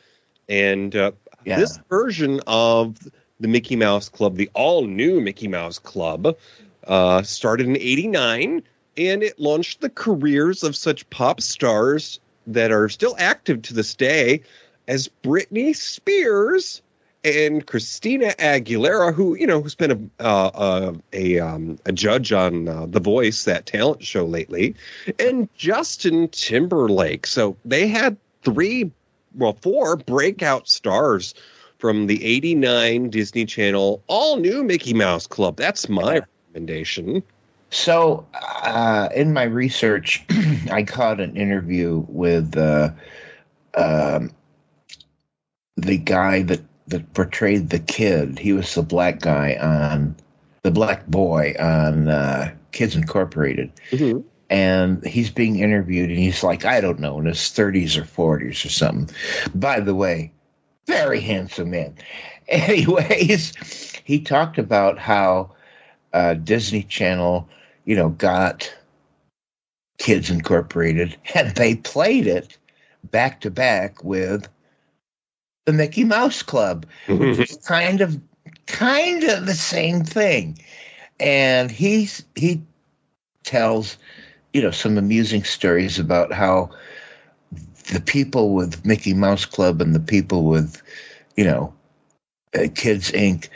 And this version of the Mickey Mouse Club, the all-new Mickey Mouse Club, started in 1989, and it launched the careers of such pop stars that are still active to this day as Britney Spears and Christina Aguilera, who's been a judge on The Voice, that talent show lately, and Justin Timberlake. So they had four breakout stars from the 1989 Disney Channel all-new Mickey Mouse Club. That's my recommendation. So, in my research, I caught an interview with the guy that portrayed the kid. He was the black boy on Kids Incorporated. Mm-hmm. And he's being interviewed, and he's like, I don't know, in his 30s or 40s or something. By the way, very handsome man. Anyways, he talked about how Disney Channel, got Kids Incorporated, and they played it back to back with the Mickey Mouse Club, which is kind of the same thing. And he tells, some amusing stories about how the people with Mickey Mouse Club and the people with, Kids Inc.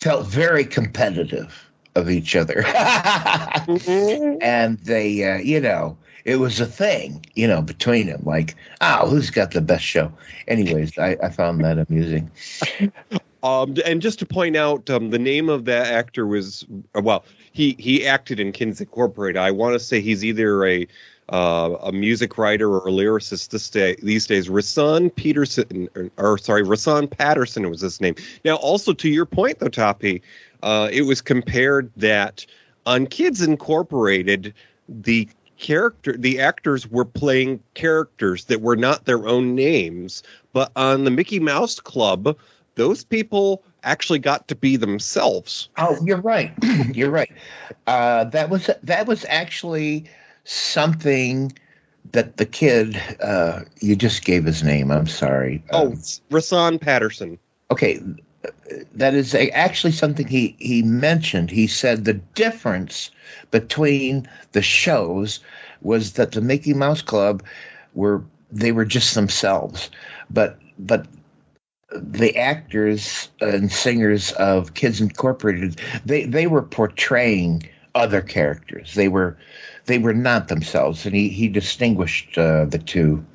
felt very competitive of each other. And they, it was a thing, between them, like, who's got the best show? Anyways, I found that amusing. And just to point out, the name of that actor was, he acted in Kids Incorporated. I want to say he's either a music writer or a lyricist these days. Rasan Patterson was his name. Now, also to your point, though, Toppy, it was compared that on Kids Incorporated, the actors were playing characters that were not their own names, but on the Mickey Mouse Club, those people actually got to be themselves. Oh, you're right. You're right. That was actually something that the kid, you just gave his name. I'm sorry. Rasan Patterson. Okay. That is actually something he mentioned. He said the difference between the shows was that the Mickey Mouse Club were just themselves, but the actors and singers of Kids Incorporated, they were portraying other characters. They were not themselves, and he distinguished the two.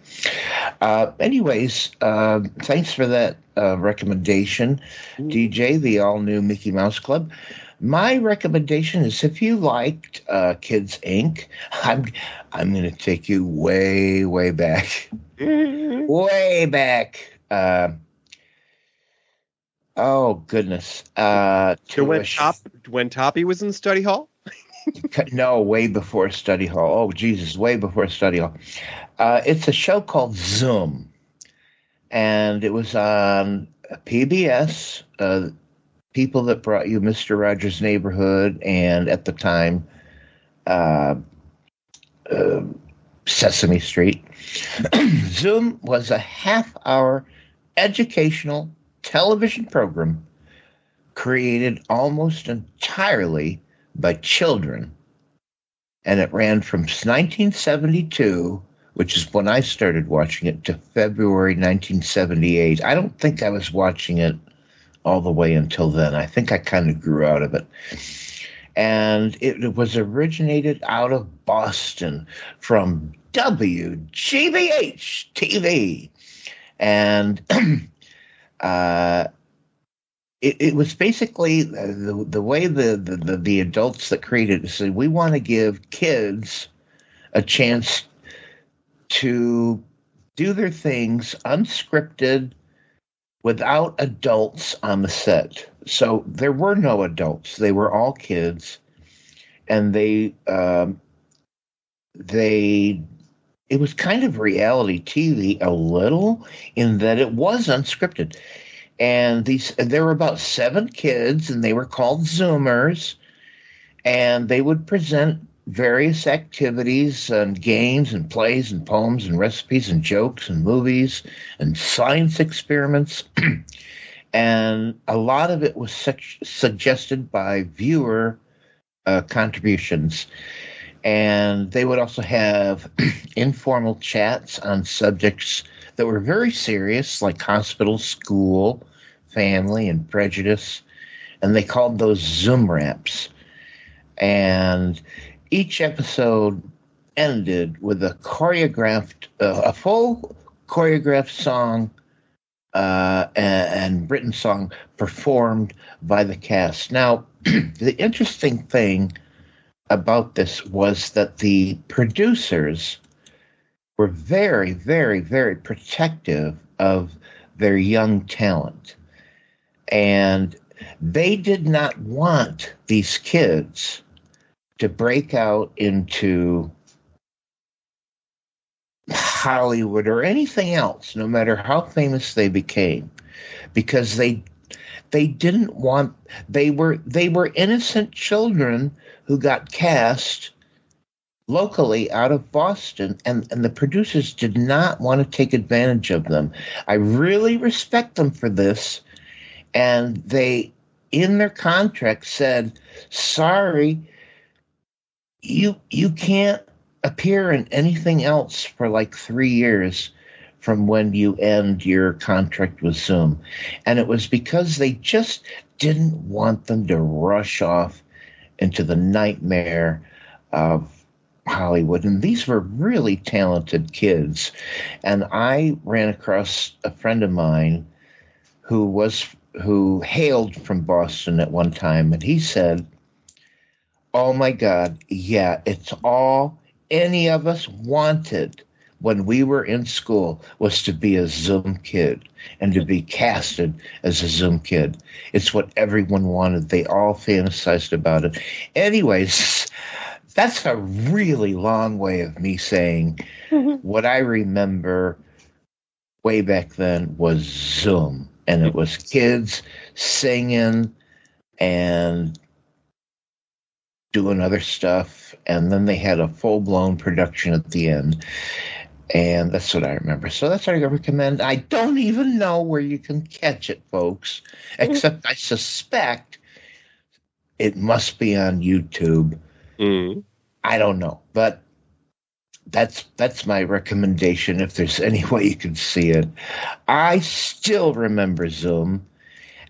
Anyways, thanks for that recommendation, DJ, the all-new Mickey Mouse Club. My recommendation is, if you liked Kids Inc., I'm going to take you way, way back. Way back. Oh, goodness. When Toppy was in study hall? No, way before study hall. Oh, Jesus, way before study hall. It's a show called Zoom, and it was on PBS, people that brought you Mr. Rogers' Neighborhood, and at the time, Sesame Street. Zoom was a half-hour educational television program created almost entirely by children, and it ran from 1972, which is when I started watching it, to February 1978. I don't think I was watching it all the way until then. I think I kind of grew out of it. And it was originated out of Boston from WGBH TV. And it was basically the way the adults that created it said, we want to give kids a chance to do their things unscripted, without adults on the set. So there were no adults. They were all kids. And they it was kind of reality TV a little, in that it was unscripted. And there were about 7 kids, and they were called Zoomers, and they would present various activities and games and plays and poems and recipes and jokes and movies and science experiments. And a lot of it was suggested by viewer contributions. And they would also have informal chats on subjects that were very serious, like hospital, school, family, and prejudice. And they called those Zoom Raps. And each episode ended with a full choreographed song and written song performed by the cast. Now, the interesting thing about this was that the producers were very, very, very protective of their young talent. And they did not want these kids to break out into Hollywood or anything else, no matter how famous they became, because they didn't want, they were innocent children who got cast locally out of Boston, and the producers did not want to take advantage of them. I really respect them for this, and they, in their contract, said, sorry, you can't appear in anything else for like 3 years from when you end your contract with Zoom. And it was because they just didn't want them to rush off into the nightmare of Hollywood. And these were really talented kids. And I ran across a friend of mine who hailed from Boston at one time, and he said, oh my God, yeah, it's all any of us wanted when we were in school was to be a Zoom kid and to be casted as a Zoom kid. It's what everyone wanted. They all fantasized about it. Anyways, that's a really long way of me saying what I remember way back then was Zoom. And it was kids singing and doing other stuff. And then they had a full-blown production at the end. And that's what I remember. So that's what I recommend. I don't even know where you can catch it, folks, except I suspect it must be on YouTube. Mm. I don't know. But that's my recommendation if there's any way you can see it. I still remember Zoom,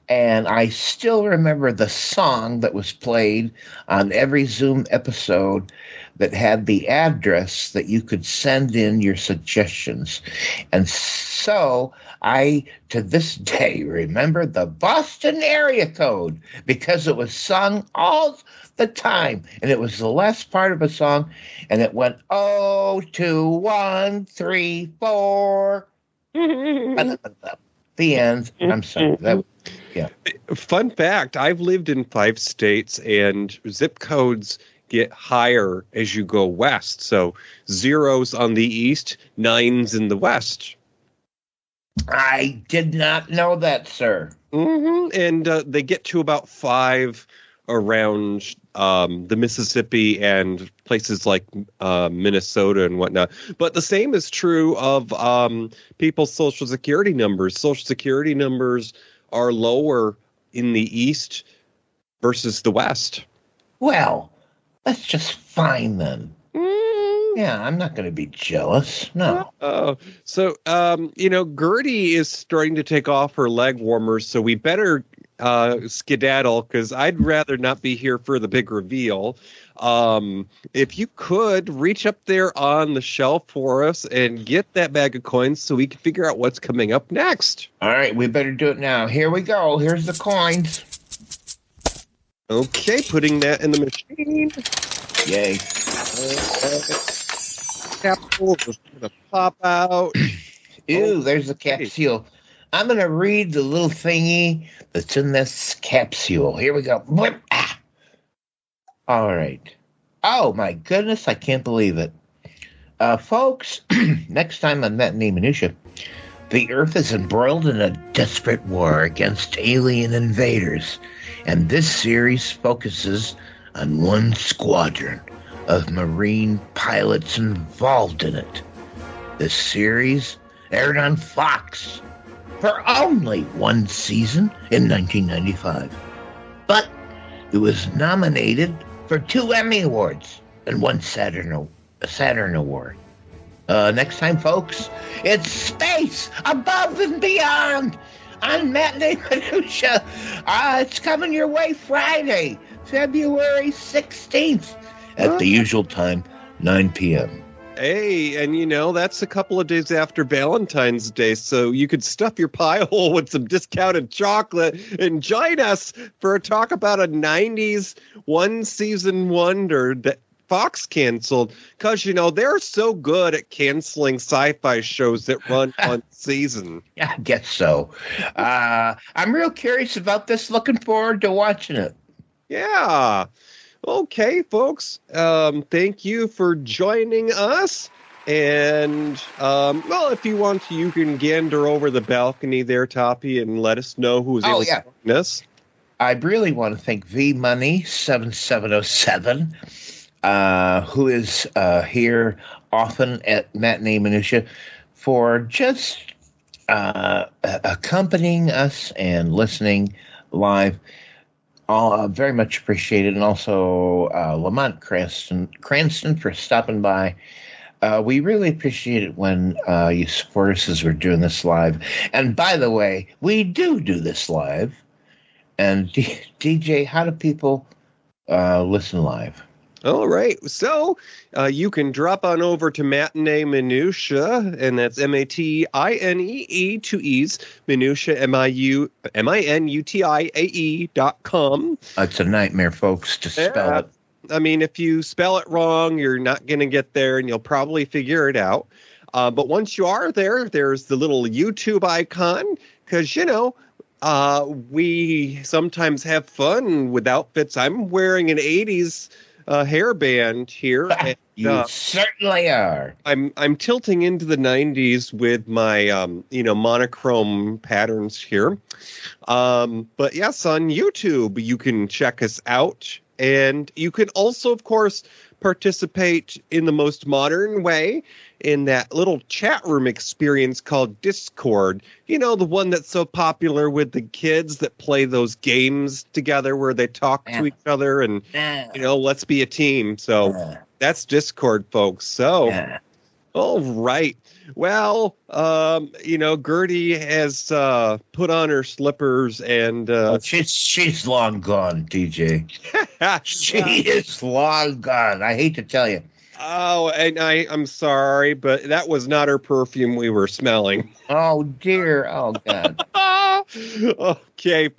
and I still remember the song that was played on every Zoom episode that had the address that you could send in your suggestions. And so I, to this day, remember the Boston area code because it was sung all the time. And it was the last part of a song, and it went 0, 2, 1, 3, 4. The end. I'm sorry. Yeah. Fun fact, I've lived in 5 states, and zip codes get higher as you go west. So 0s on the east, 9s in the west. I did not know that, sir. Mm-hmm. And they get to about 5 around the Mississippi and places like Minnesota and whatnot. But the same is true of people's Social Security numbers. Social Security numbers are lower in the East versus the West. Well, that's just fine then. Yeah, I'm not going to be jealous. No. So, Gertie is starting to take off her leg warmers, so we better skedaddle, because I'd rather not be here for the big reveal. If you could reach up there on the shelf for us and get that bag of coins so we can figure out what's coming up next. All right, we better do it now. Here we go. Here's the coins. Okay, putting that in the machine. Yay. Capsule is going to pop out. Ew, there's the capsule. I'm going to read the little thingy that's in this capsule. Here we go. All right. Oh, my goodness. I can't believe it. Folks, next time on Matinee Minutia, the Earth is embroiled in a desperate war against alien invaders, and this series focuses on one squadron of Marine pilots involved in it. This series aired on Fox for only one season in 1995, but it was nominated for 2 Emmy Awards and 1 Saturn Award. Next time, folks, it's Space Above and Beyond on Matinee Minutia. It's coming your way Friday, February 16th at the usual time, 9 p.m. Hey, and that's a couple of days after Valentine's Day, so you could stuff your pie hole with some discounted chocolate and join us for a talk about a 90s one-season wonder that Fox canceled, because, they're so good at canceling sci-fi shows that run one season. I guess so. I'm real curious about this. Looking forward to watching it. Yeah. Okay, folks. Thank you for joining us. And, if you want to, you can gander over the balcony there, Toppy, and let us know who's able to join us. I really want to thank VMoney7707. Who is here often at Matinee Minutia for just accompanying us and listening live. All very much appreciated. And also Lamont Cranston for stopping by. We really appreciate it when you support us as we're doing this live. And by the way, we do this live. And DJ, how do people listen live? All right. So you can drop on over to Matinee Minutia, and that's MATINEE, 2 E's, Minutia, MINUTIAE.com. It's a nightmare, folks, to spell it. I mean, if you spell it wrong, you're not going to get there, and you'll probably figure it out. But once you are there, there's the little YouTube icon, because, we sometimes have fun with outfits. I'm wearing an 80s hairband here. And, you certainly are. I'm tilting into the 90s with my monochrome patterns here. But yes, on YouTube you can check us out, and you can also, of course, participate in the most modern way in that little chat room experience called Discord. The one that's so popular with the kids that play those games together where they talk to each other and, let's be a team. So that's Discord, folks. So, all right. Well, Gertie has put on her slippers and... she's long gone, DJ. She is long gone. I hate to tell you. Oh, and I'm sorry, but that was not her perfume we were smelling. Oh, dear. Oh, God. Okay.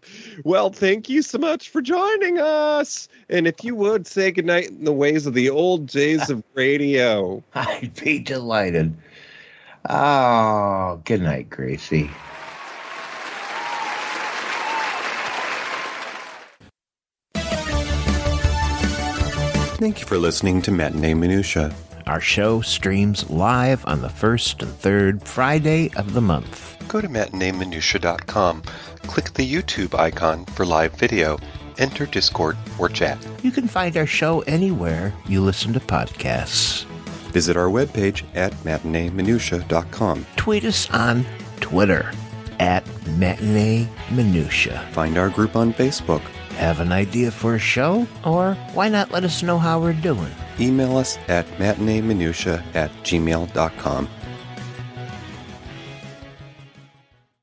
Well, thank you so much for joining us. And if you would, say goodnight in the ways of the old days of radio. I'd be delighted. Oh, good night, Gracie. Thank you for listening to Matinee Minutia. Our show streams live on the first and third Friday of the month. Go to matineeminutia.com, click the YouTube icon for live video, enter Discord or chat. You can find our show anywhere you listen to podcasts. Visit our webpage at matineeminutia.com. Tweet us on Twitter at Matinee Minutia. Find our group on Facebook. Have an idea for a show? Or why not let us know how we're doing? Email us at matineeminutia@gmail.com.